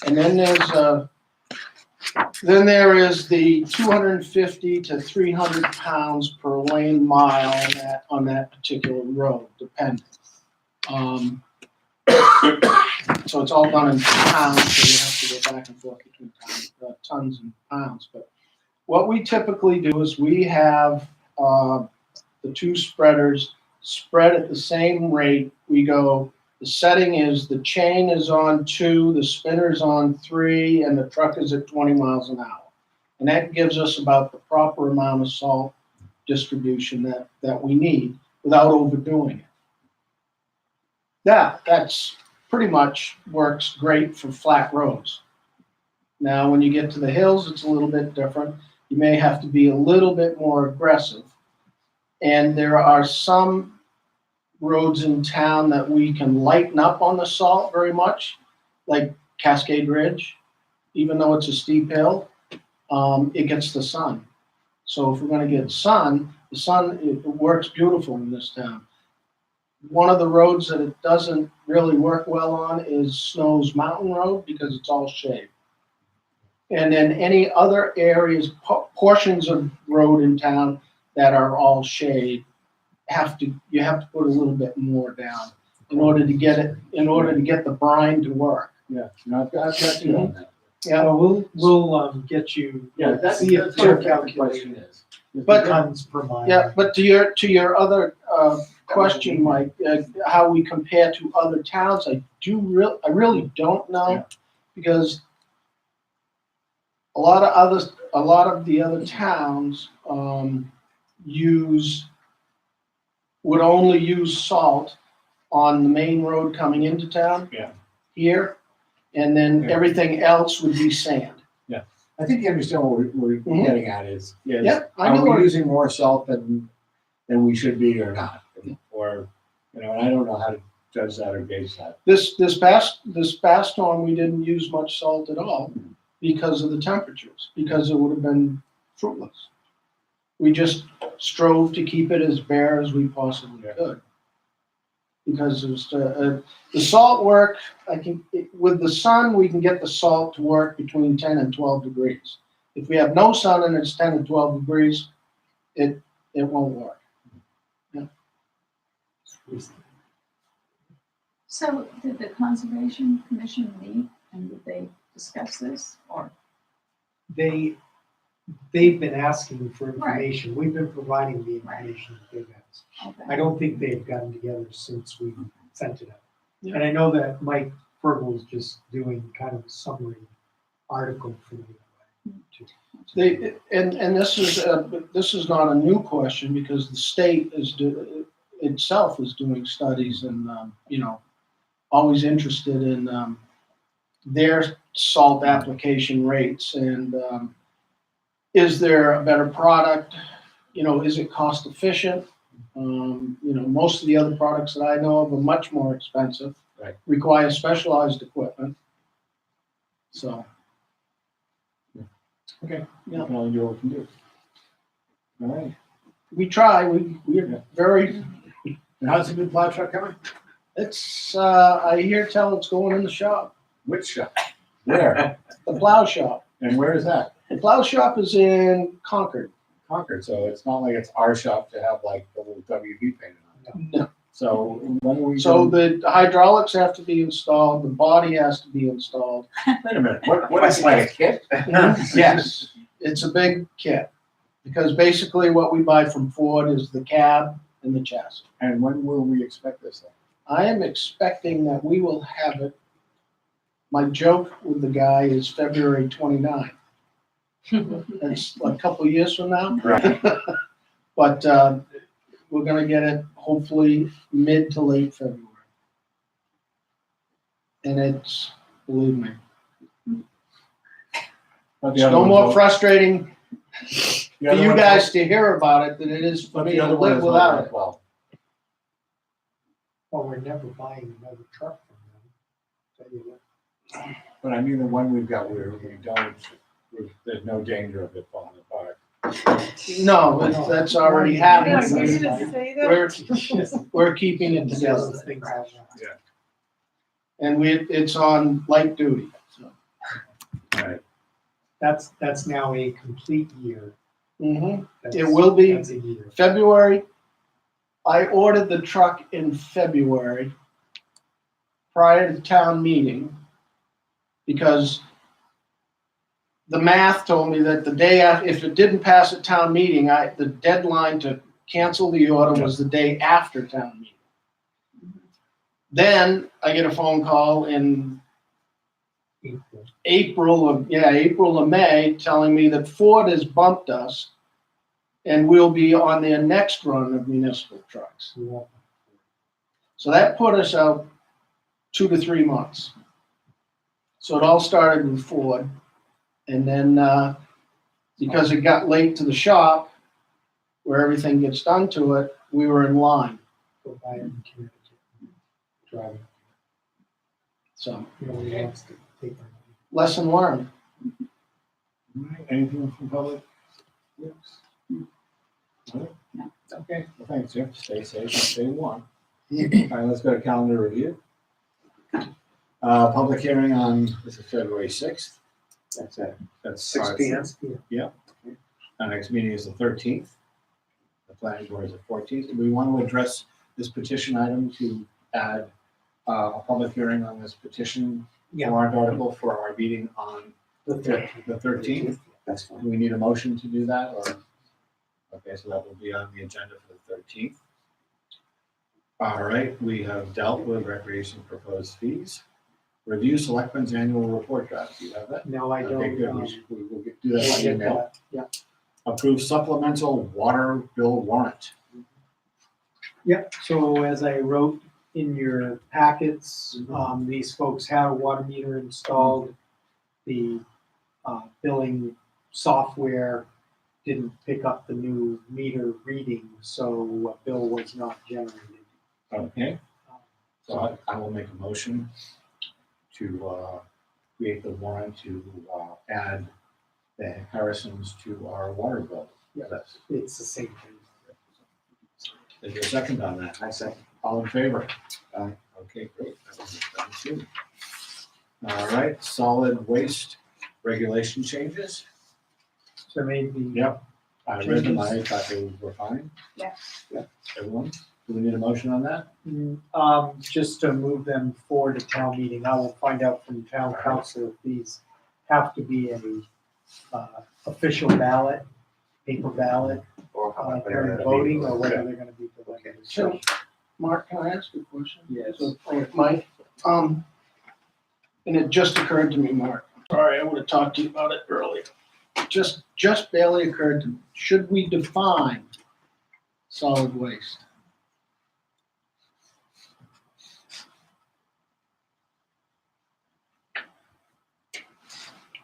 And then there is the 250 to 300 pounds per lane mile on that particular road, depending. So it's all done in pounds, so you have to go back and forth between tons and pounds. But what we typically do is we have the two spreaders spread at the same rate. We go, the setting is the chain is on 2, the spinner's on 3, and the truck is at 20 miles an hour. And that gives us about the proper amount of salt distribution that we need without overdoing it. That's pretty much works great for flat roads. Now, when you get to the hills, it's a little bit different. You may have to be a little bit more aggressive. And there are some roads in town that we can lighten up on the salt very much, like Cascade Ridge. Even though it's a steep hill, it gets the sun. So if we're gonna get sun, it works beautiful in this town. One of the roads that it doesn't really work well on is Snow's Mountain Road because it's all shade. And then any other areas, portions of road in town that are all shade, you have to put a little bit more down in order to get the brine to work. Yeah, no, I've got you on that. Yeah, well, we'll get you. That's see if what they're the calculating question is. But- tons per mile. Yeah, but to your other question, Mike, how we compare to other towns, I really don't know, because a lot of the other towns would only use salt on the main road coming into town. Yeah. Here, and then Yeah. everything else would be sand. I think you understand what we're Mhm. getting at is, Yeah, I are know we what- using more salt than we should be or not? Or, and I don't know how to judge that or gauge that. This past storm, we didn't use much salt at all because of the temperatures, because it would have been fruitless. We just strove to keep it as bare as we possibly could. Because it was, the salt work, with the sun, we can get the salt to work between 10 and 12 degrees. If we have no sun and it's 10 and 12 degrees, it won't work. So did the Conservation Commission meet and did they discuss this or? They've been asking for information. We've been providing the information that they've asked. Okay. I don't think they've gotten together since we sent it out. And I know that Mike Fergal is just doing kind of a summary article for me. And this is not a new question because the state itself is doing studies and always interested in their salt application rates and is there a better product? is it cost efficient? Most of the other products that I know of are much more expensive. Right. Require specialized equipment. So, Okay. Yeah. We can only do what we can do. All right. we try, we're Yeah. very, And how's the new plow truck coming? I hear tell it's going in the shop, Which shop? Where? the plow shop. And where is that? The plow shop is in Concord. Concord, so it's not like it's our shop to have like the little WB painted on it. No. So when are we? So going- the hydraulics have to be installed, the body has to be installed. Wait a minute, what is like a kit? Yes, it's a big kit, because basically what we buy from Ford is the cab and the chassis. And when will we expect this thing? I am expecting that we will have it. My joke with the guy is February 29th. That's like a couple of years from now. Right. But we're gonna get it hopefully mid to late February. And it's, believe me, it's no more frustrating for you guys to hear about it than it is for But me the to other one live is without it. well. Well, we're never buying another truck from them. Tell you what. But I mean, the one we've got, there's no danger of it falling apart. No, that's already Yeah, happened. you just say that. We're keeping it together. Those things happen. And it's on light duty, so. Right. That's now a complete year. Mhm. That's- It will be That's a year. February. I ordered the truck in February prior to town meeting because the math told me that the day after, if it didn't pass at town meeting, the deadline to cancel the order was the day after town meeting. Then I get a phone call in April or May, telling me that Ford has bumped us and we'll be on their next run of municipal trucks. So that put us out 2 to 3 months. So it all started with Ford. And then, because it got late to the shop, where everything gets done to it, we were in line. Go buy a mechanic. Drive it. So, Nobody wants to take our money. lesson learned. All right, anything from public? Yes. No? Okay, well, thanks, Jeff. Stay safe and stay warm. All right, let's go to calendar review. Public hearing on, this is February 6th. That's it. That's 6 p.m. Our next meeting is the 13th. The planning board is the 14th. Do we want to address this petition item to add a public hearing on this petition Yeah. warrant article for our meeting on The the 13th? That's fine. Do we need a motion to do that, or? Okay, so that will be on the agenda for the 13th. All right, we have dealt with recreation proposed fees. Review Selectmen's annual report draft. Do you have that? No, I don't. Okay, good. We will do that by Get email. that. Yeah. Approve supplemental water bill warrant. Yep, so as I wrote in your packets, these folks have a water meter installed. The billing software didn't pick up the new meter reading, so a bill was not generated. Okay, so I will make a motion to create the warrant to add the Harrisons to our water bill. Yeah. That's- It's the same thing. Is there a second on that? I second. All in favor? Aye. Okay, great. That was done too. All right, solid waste regulation changes. So I made the. Yep. I read them, I thought they were fine. Yeah. Everyone, do we need a motion on that? Just to move them forward to town meeting, I will find out from town council if these have to be a official ballot, paper ballot, Or how during voting, or whether they're gonna be delivered. So, Mark, can I ask you a question? Yes. So, Mike, and it just occurred to me, Mark, sorry, I would have talked to you about it earlier. Just barely occurred to me, should we define solid waste?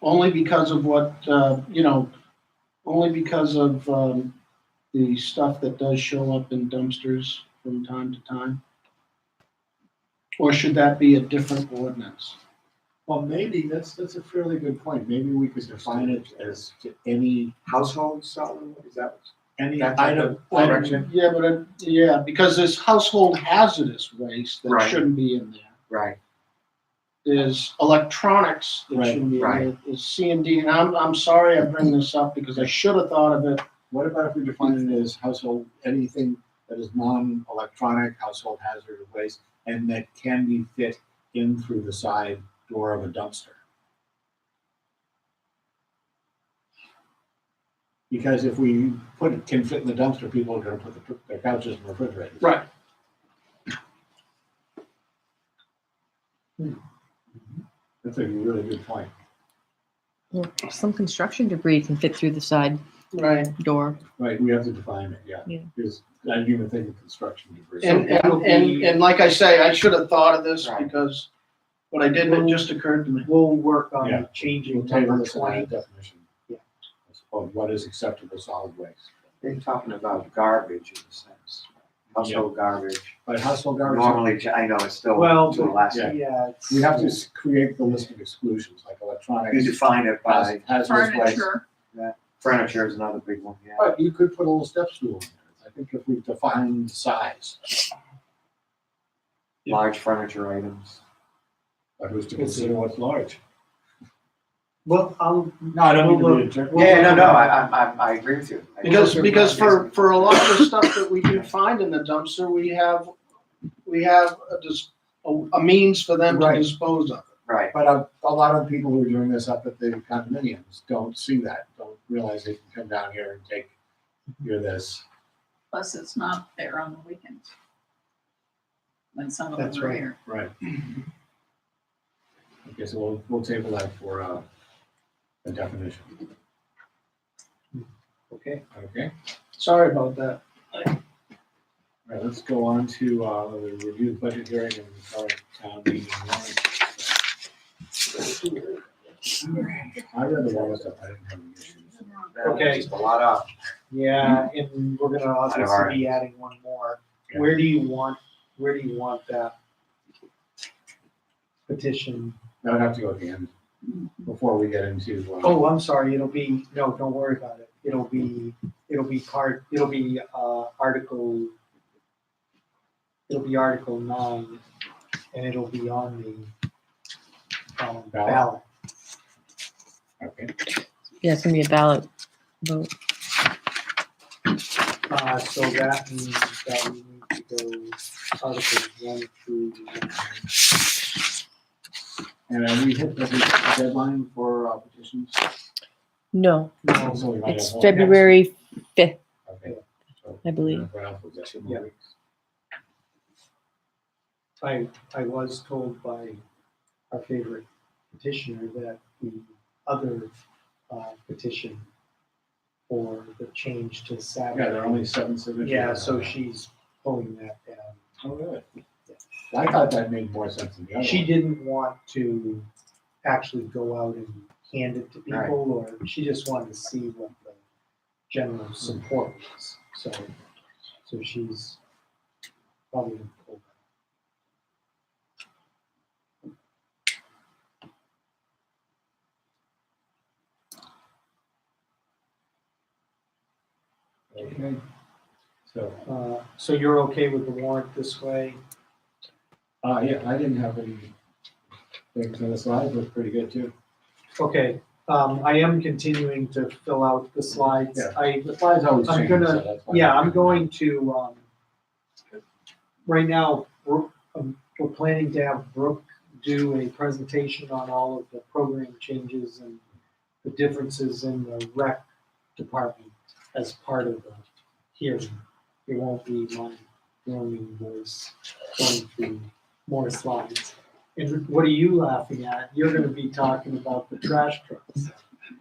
Only because of what, only because of the stuff that does show up in dumpsters from time to time? Or should that be a different ordinance? Well, maybe, that's a fairly good point. Maybe we could define it as to any, Household solid, is that? any That type item. of correction? Yeah, but, yeah, because there's household hazardous waste that Right. shouldn't be in there. Right, There's electronics that Right, shouldn't be in right. there. There's C&D, and I'm sorry I bring this up because I should have thought of it. What about if we define it as household, anything that is non-electronic household hazard waste and that can be fit in through the side door of a dumpster? Because if we put it can fit in the dumpster, people are gonna put their couches in refrigerators. Right. That's a really good point. Well, some construction debris can fit through the side Right. door. Right, we have to define it, yeah. Yeah. Because I didn't even think of construction debris. And like I say, I should have thought of this Right. because what I did, it just occurred to me. We'll work Yeah. on changing We'll table number this in our 20. definition. Yeah. Of what is acceptable solid waste. they're talking about garbage in a sense, household garbage. But household garbage. Normally, I know it's still Well, to a last, yeah. Yeah, it's. We have to create the list of exclusions, like electronics. you define it by hazardous waste. Furniture, furniture is another big one, yeah. But you could put a little step stool in there. I think if we define the size, Large furniture items. but who's to consider what's large? Well, No, I don't mean to Well, be a jerk. Yeah, no, I agree with you. Because for a lot of the stuff that we do find in the dumpster, we have a means for them to Right. dispose of it. Right, But a lot of people who are doing this up at the condominiums don't see that, don't realize they can come down here and take this. plus it's not there on the weekends. When some of That's them are right. here. Right. Okay, so we'll table that for a definition. okay. Okay, Sorry about that. all right, let's go on to the review budget hearing and current town meeting warrant. I read the warrant stuff, I didn't have any issues. Okay. Just a lot of, Yeah, and we're gonna our obviously be adding one more. Yeah. Where do you want that petition? That would have to go at the end, before we get into. Oh, I'm sorry, no, don't worry about it. It'll be Article 9, and it'll be on the ballot. Okay, Yeah, it's gonna be a ballot vote. So that means that we need to go Articles 1 through 9. and we hit the deadline for petitions? No, No, So we might it's have one. February 5th, Okay. So, I believe. what else was that, 2 more Yeah. weeks? I was told by our favorite petitioner that the other petition for the change to Saturday. Yeah, there are only 7 signatures. Yeah, so she's pulling that down. Oh, really? I thought that made more sense than the other She one. didn't want to actually go out and hand it to Right. people, or she just wanted to see what the general support was. So she's probably gonna pull that. Okay. So, So you're okay with the warrant this way? yeah, I didn't have any things on the slides, looked pretty good too. Okay, I am continuing to fill out the slides. Yeah. The slides always I'm change, gonna- so that's fine. Yeah, I'm going to, right now, Brooke, we're planning to have Brooke do a presentation on all of the program changes and the differences in the rec department as part of the hearing. It won't be my roaming voice going through more slides. And what are you laughing at? You're gonna be talking about the trash trucks.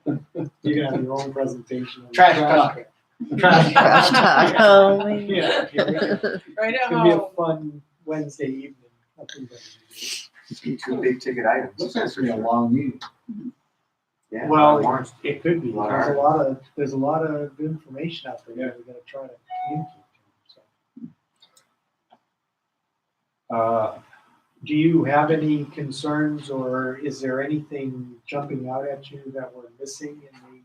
You're gonna have your own presentation. on the Trash talk. truck. Trash Trash talk. Oh, man. Yeah, here we go. Right It's at gonna be a home. fun Wednesday evening. Nothing better to do. 2 big ticket items. Looks like it's gonna be a long meeting. Yeah. Well, warrants. it could be. A lot of There's a lot of information out there that we're gonna try to communicate to. So, do you have any concerns, or is there anything jumping out at you that we're missing in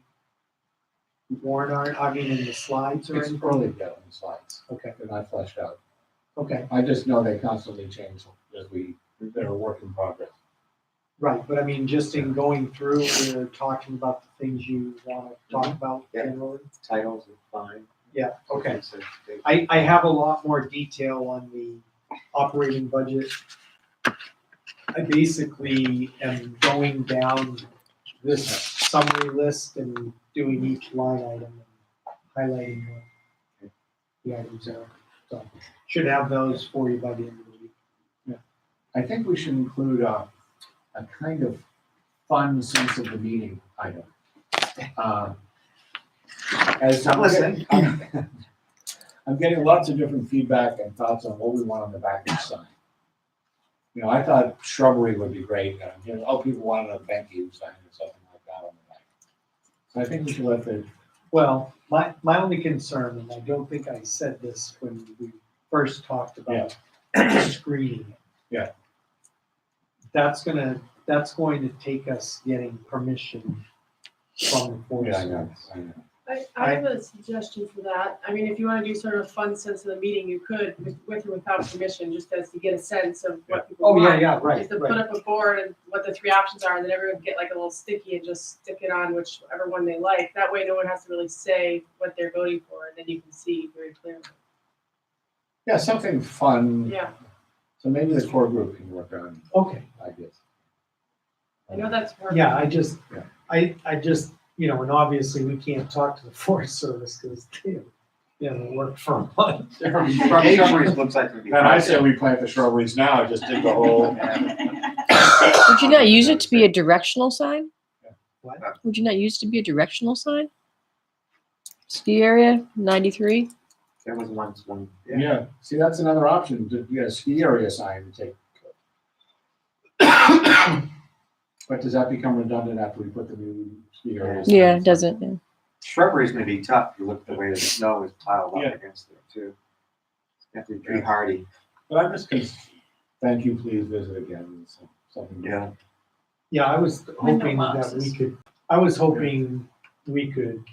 the warrant art? I mean, in the slides or It's anything? early yet on the slides. Okay, They're not fleshed out. okay, I just know they constantly change they're a work in progress. right. But I mean, just in going through, we're talking about the things you want to talk about Yeah. generally. Titles are fine. Yeah. Okay. So they- I have a lot more detail on the operating budget. I basically am going down this summary list and doing each line item and highlighting what the items are. So should have those for you by the end of the week. I think we should include a kind of fun sense of the meeting item. As I'm listening. I'm getting lots of different feedback and thoughts on what we want on the back of the sign. You know, I thought shrubbery would be great, people wanted a thank you sign or something like that on the back. So I think we should let the, Well, my only concern, and I don't think I said this when we first talked about screening. Yeah. That's going to take us getting permission from the Forest I know. Service. I have a suggestion for that. I mean, if you want to do sort of a fun sense of the meeting, you could, with or without permission, just as to get a sense of what people Oh, want. yeah, right, Is to put right. up a board and what the three options are, and then everyone get like a little sticky and just stick it on whichever one they like. That way, no one has to really say what they're voting for, and then you can see very clearly. yeah, something fun. Yeah, So maybe the core group can work on Okay. ideas. I know that's hard. Yeah, I just, Yeah. I just, and obviously we can't talk to the Forest Service because they work for a month. Shrubberies looks like. it'd be And I fine. say we plant the shrubberies now, just dig the hole. Would you not use it to be a directional sign? What? Would you not use it to be a directional sign? Ski area, 93? There was once one. Yeah, see, that's another option, to get a ski area sign to take. But does that become redundant after we put the new ski area? Yeah, signs it doesn't. in? Yeah. Shrubbery's gonna be tough. If you look at the way the snow is piled up Yeah. against it too. You have to be pretty hardy. But I'm just gonna, thank you, please visit again, something. Yeah. Yeah, I was Window hoping that boxes. we could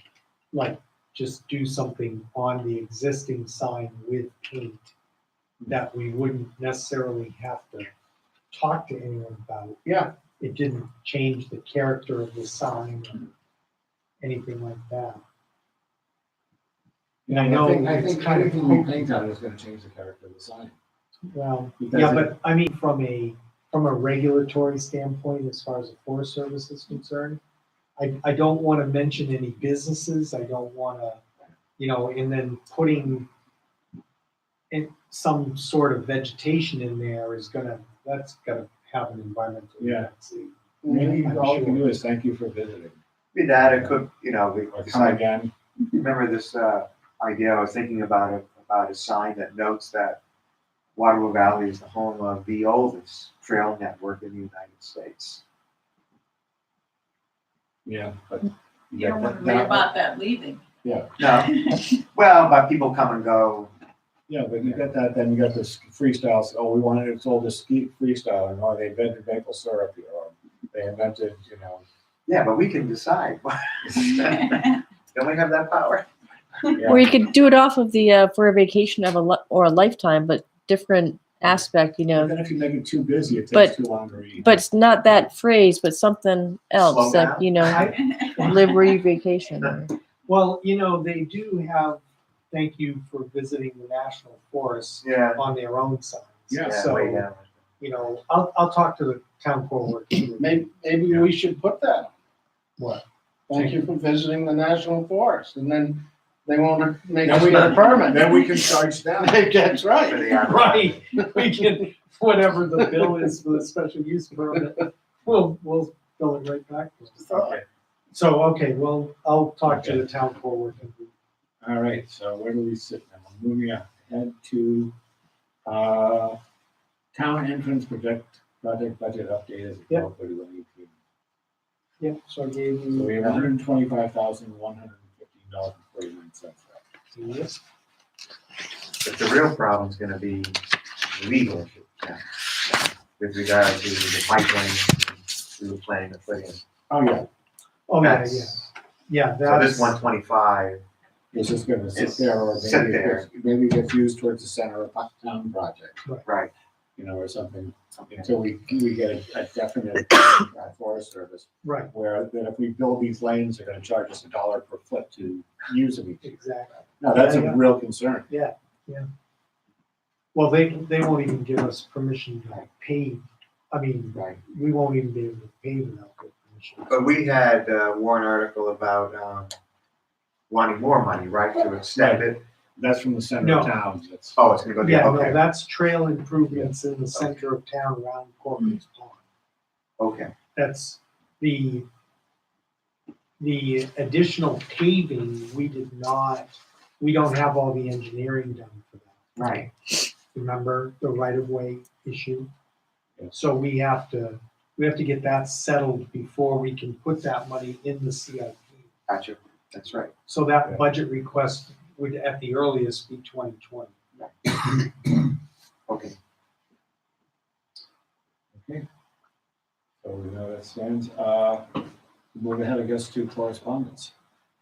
like just do something on the existing sign with paint that we wouldn't necessarily have to talk to anyone about. Yeah. It didn't change the character of the sign or anything like that. And I know I it's think kind of anything we paint on is gonna change the character of the sign. Well, Because yeah, it- but I mean, from a regulatory standpoint, as far as the Forest Service is concerned, I don't want to mention any businesses. I don't want to, and then putting some sort of vegetation in there that's gonna have an environmental Yeah. impact. Maybe I'm all we can sure. do is thank you for visiting, Be that, it could, we or come decide, again. remember this, idea I was thinking about a sign that notes that Waterloo Valley is the home of the oldest trail network in the United States. Yeah, but. You don't want to worry about that leaving. No, well, but people come and go. Yeah, but you got that, then you got this freestyle, we wanted its oldest ski freestyle, and they invented maple syrup here, or they invented, Yeah, but we can decide. Don't we have that power? Or you could do it off of the for a vacation of or a lifetime, but different aspect, But then if you make it too busy, it But- takes too long to read. But it's not that phrase, but something else Slow that down. live where you vacation. or- Well, they do have, thank you for visiting the National Forest Yeah. on their own signs. Yeah, So, way down. I'll talk to the town core worker. Maybe we should put that. What? Thank you for visiting the National Forest, and then they won't make Then us we- get a permit. Then we can charge them. That's For right. the advertising. Right, we can, whatever the bill is for the special use permit, we'll bill it right back. to them. Okay. So, okay, well, I'll talk to the town core working group. All right, so where do we sit now? Moving ahead to, town entrance project budget update as Yep. of 31/18. Yeah, so I gave So we you. have $125,115.49 left. Yes. But the real problem's gonna be the legal issue, yeah, with regard to the pipeline we were planning to put in. Oh, yeah, Oh, yeah, yeah, That's- yeah, So that's. this 125, it's just gonna sit It's there, or sit maybe there. maybe it gets used towards the center of town project, right, you know, or something, until we get a definite Forest Service, Right, where that if we build these lanes, they're gonna charge us $1 per foot to use them each. exactly. Now, that's Yeah, yeah. a real concern. Well, they won't even give us permission to pave. I mean, right. we won't even be able to pave without their permission. But we had a warrant article about, wanting more money, right, to extend it. That's from the center of No. town, that's. Oh, it's gonna go Yeah, down, no, okay, that's trail improvements in the center of town around Corcoran's Pond. okay, That's the additional paving, we don't have all the engineering done for that. right, Remember the right-of-way issue? Yeah. So we have to get that settled before we can put that money in the CIP. gotcha, that's right. So that Yeah. budget request would at the earliest be 2020. Okay, Okay. So we know that stands. Move ahead, I guess, to correspondence.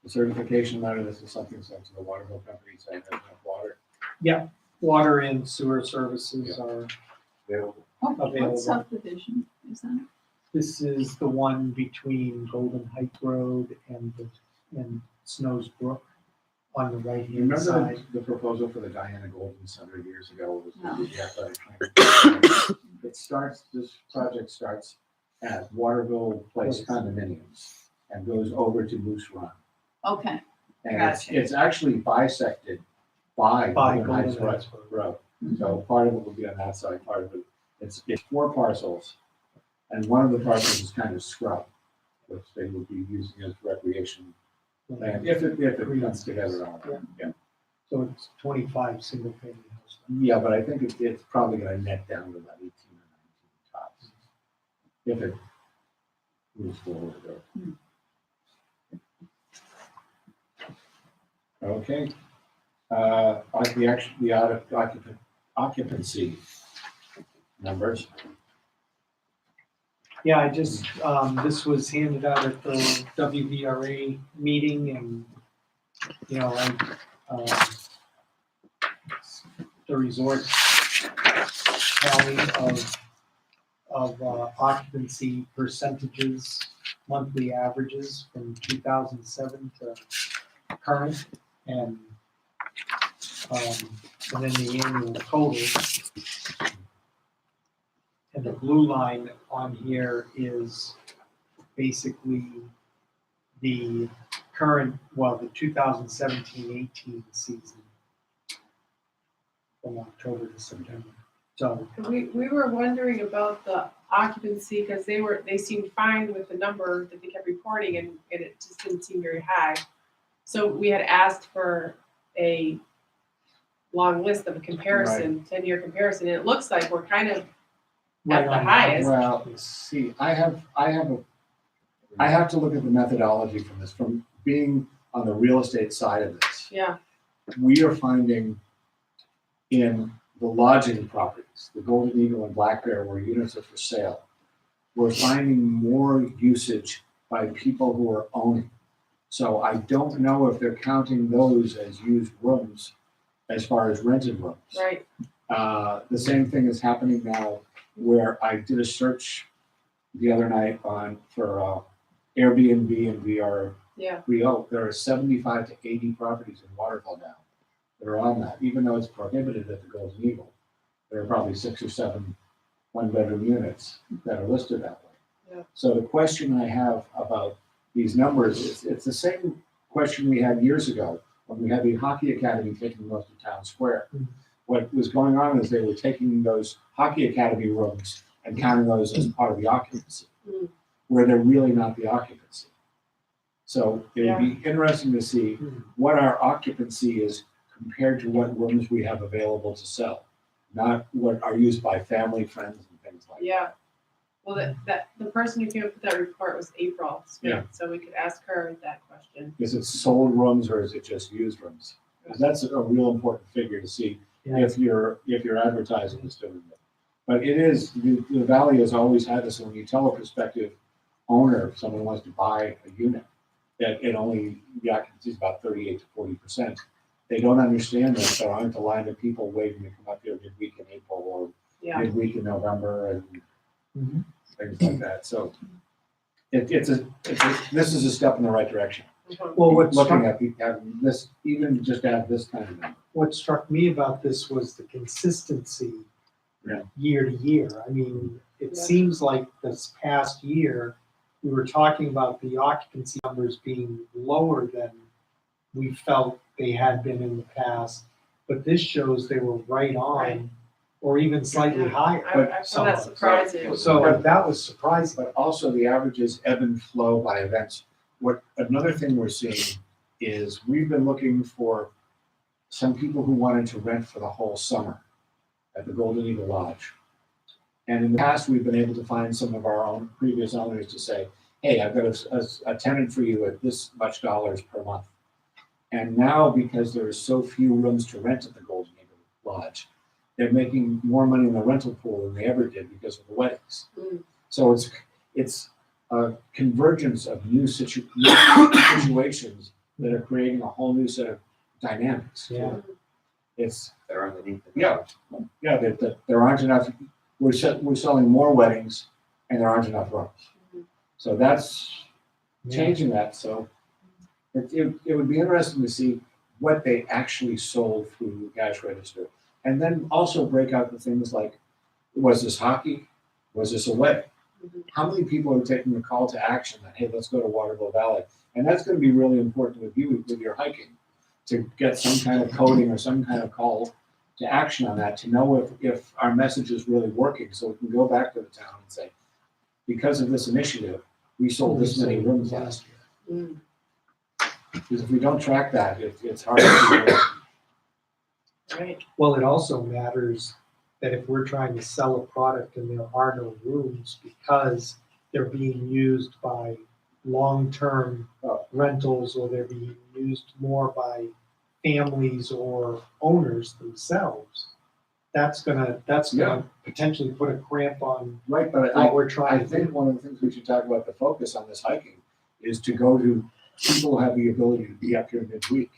The certification letter, this is something sent to the water bill company saying there's enough water. Water and sewer services are available. Oh, Available. what subdivision is that? This is the one between Golden Height Road and Snows Brook on the You right-hand remember side. the proposal for the Diana Golden Center years ago? It was No. the athletic training. This project starts at Waterville Place condominiums and goes over to Moose Run. Okay, And Gotcha. it's actually bisected by By Golden Heights Golden Heights Road. So part of it will be on that side, part of it, it's 4 parcels. And one of the parcels is kind of scrub, which they will be using as recreation land, if it comes together all right. Yeah. So it's 25 single-family houses. Yeah, but I think it's probably gonna net down to about 18 or 19 tops. If it moves forward or. Okay. Like the occupancy numbers. Yeah, I just, this was handed out at the WVRA meeting and, the resort tally of occupancy percentages, monthly averages from 2007 to current and then the annual total. And the blue line on here is basically the current, the 2017-18 season from October to September. So, We were wondering about the occupancy, because they seemed fine with the number that they kept reporting, and it just didn't seem very high. So we had asked for a long list of a comparison, 10-year comparison, and it looks like we're kind of right the on highest. Well, see, I have to look at the methodology from this, from being on the real estate side of this. Yeah, We are finding in the lodging properties, the Golden Eagle and Black Bear, where units are for sale, we're finding more usage by people who are owning. So I don't know if they're counting those as used rooms as far as rented rooms. right. The same thing is happening now where I did a search the other night for Airbnb and VR. Yeah, There are 75 to 80 properties in Waterville now that are on that, even though it's prohibited at the Golden Eagle. There are probably 6 or 7 one-bedroom units that are listed that way. Yeah. So the question I have about these numbers is, it's the same question we had years ago when we had the hockey academy taking most of Town Square. Mhm. What was going on is they were taking those hockey academy rooms and counting those as part of the occupancy, Mm. where they're really not the occupancy. So it would be interesting to see what our occupancy is compared to what rooms we have available to sell, not what are used by family, friends, and things like that. yeah. Well, the person who came up with that report was April Yeah. Smith, so we could ask her that question. Is it sold rooms or is it just used rooms? 'Cause that's a real important figure to see if your advertising is doing it. But it is, the valley has always had this, and when you tell a prospective owner, if someone wants to buy a unit, that it only, the occupancy is about 38 to 40%. They don't understand that there aren't a line of people waiting to come up here midweek in April or Yeah. midweek in November and Mhm. things like that. So this is a step in the right direction. Mhm. Well, Looking at having this, even just have this kind of number. what struck me about this was the consistency Yeah. year to year. I mean, it Yeah. seems like this past year, we were talking about the occupancy numbers being lower than we felt they had been in the past, but this shows they were right Right. on, or even slightly Yeah. higher. I found some that of them. surprising. So that was surprising. But also the averages ebb and flow by events. Another thing we're seeing is we've been looking for some people who wanted to rent for the whole summer at the Golden Eagle Lodge. And in the past, we've been able to find some of our own previous owners to say, hey, I've got a tenant for you at this much dollars per month. And now, because there are so few rooms to rent at the Golden Eagle Lodge, they're making more money in the rental pool than they ever did because of the weddings. Mm. So it's a convergence of new situations that are creating a whole new set of dynamics. Yeah. It's, They're underneath the. yeah, that there aren't enough, we're selling more weddings and there aren't enough rooms. Mhm. So that's changing that, so it would be interesting to see what they actually sold through the cash register. And then also break out the things like, was this hockey? Was this a wedding? Mhm. How many people are taking the call to action that, hey, let's go to Waterville Valley? And that's gonna be really important with you, with your hiking, to get some kind of coding or some kind of call to action on that, to know if our message is really working, so we can go back to the town and say, because of this initiative, we sold this many rooms last year. Mm. Because if we don't track that, it's hard to do. Right. Well, it also matters that if we're trying to sell a product and there are no rooms because they're being used by long-term rentals, or they're being used more by families or owners themselves, that's gonna potentially put a cramp on Right, but what we're I trying to think do. one of the things we should talk about, the focus on this hiking, is to go to people who have the ability to be up here midweek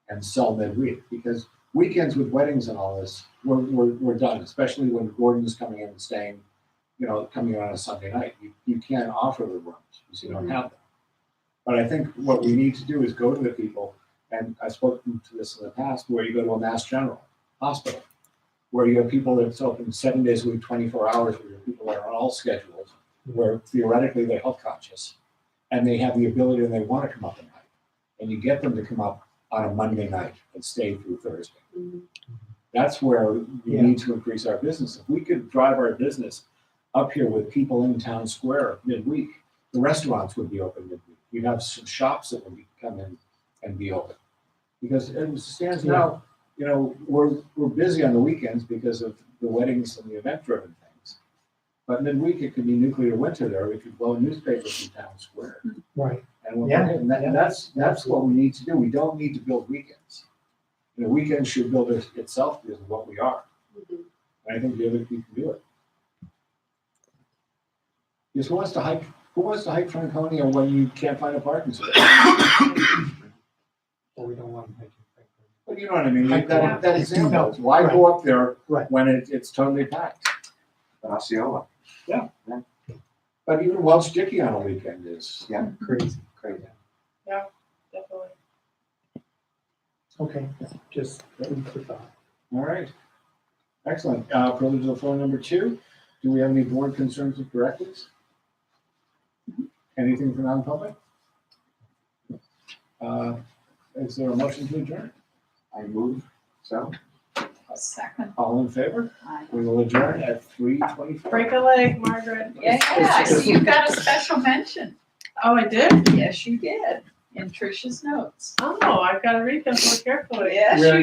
and sell midweek, because weekends with weddings and all this, we're done, especially when Gordon's coming in and staying, coming in on a Sunday night. You can't offer the rooms because you don't have them. But I think what we need to do is go to the people, and I've spoken to this in the past, where you go to a Mass General hospital, where you have people that's open 7 days a week, 24 hours, where you have people that are on all schedules, where theoretically they're health conscious, and they have the ability and they want to come up at night. And you get them to come up on a Monday night and stay through Thursday. Mhm. That's where we Yeah. need to increase our business. If we could drive our business up here with people in town square midweek, the restaurants would be open midweek. You'd have some shops that would come in and be open. Because as it stands now, we're busy on the weekends because of the weddings and the event-driven things. But midweek, it could be nuclear winter there. We could blow newspapers in town square. Right. And Yeah, that's what we need to do. We don't need to build weekends. Weekends should build itself because of what we are. Mhm. And I think the other people can do it. Because who wants to hike? Who wants to hike Franconia when you can't find a parking space? Or we don't want to make it. Well, you know what I mean. Hike That along. example. is Why go up there Right. when it's totally packed? Osceola. But even Welch Dickey on a weekend is. Crazy. Definitely. Okay, just food for thought. All right. Excellent. Privilege of the floor number 2. Do we have any board concerns with directives? Anything for non-public? Is there a motion to adjourn? I move, so. A second. All in favor? Aye. We will adjourn at 3:24. Break a leg, Margaret. Yeah, so you got a special mention. Oh, I did? Yes, you did, in Tricia's notes. Oh, I've got to read them more carefully. Yes, Really? you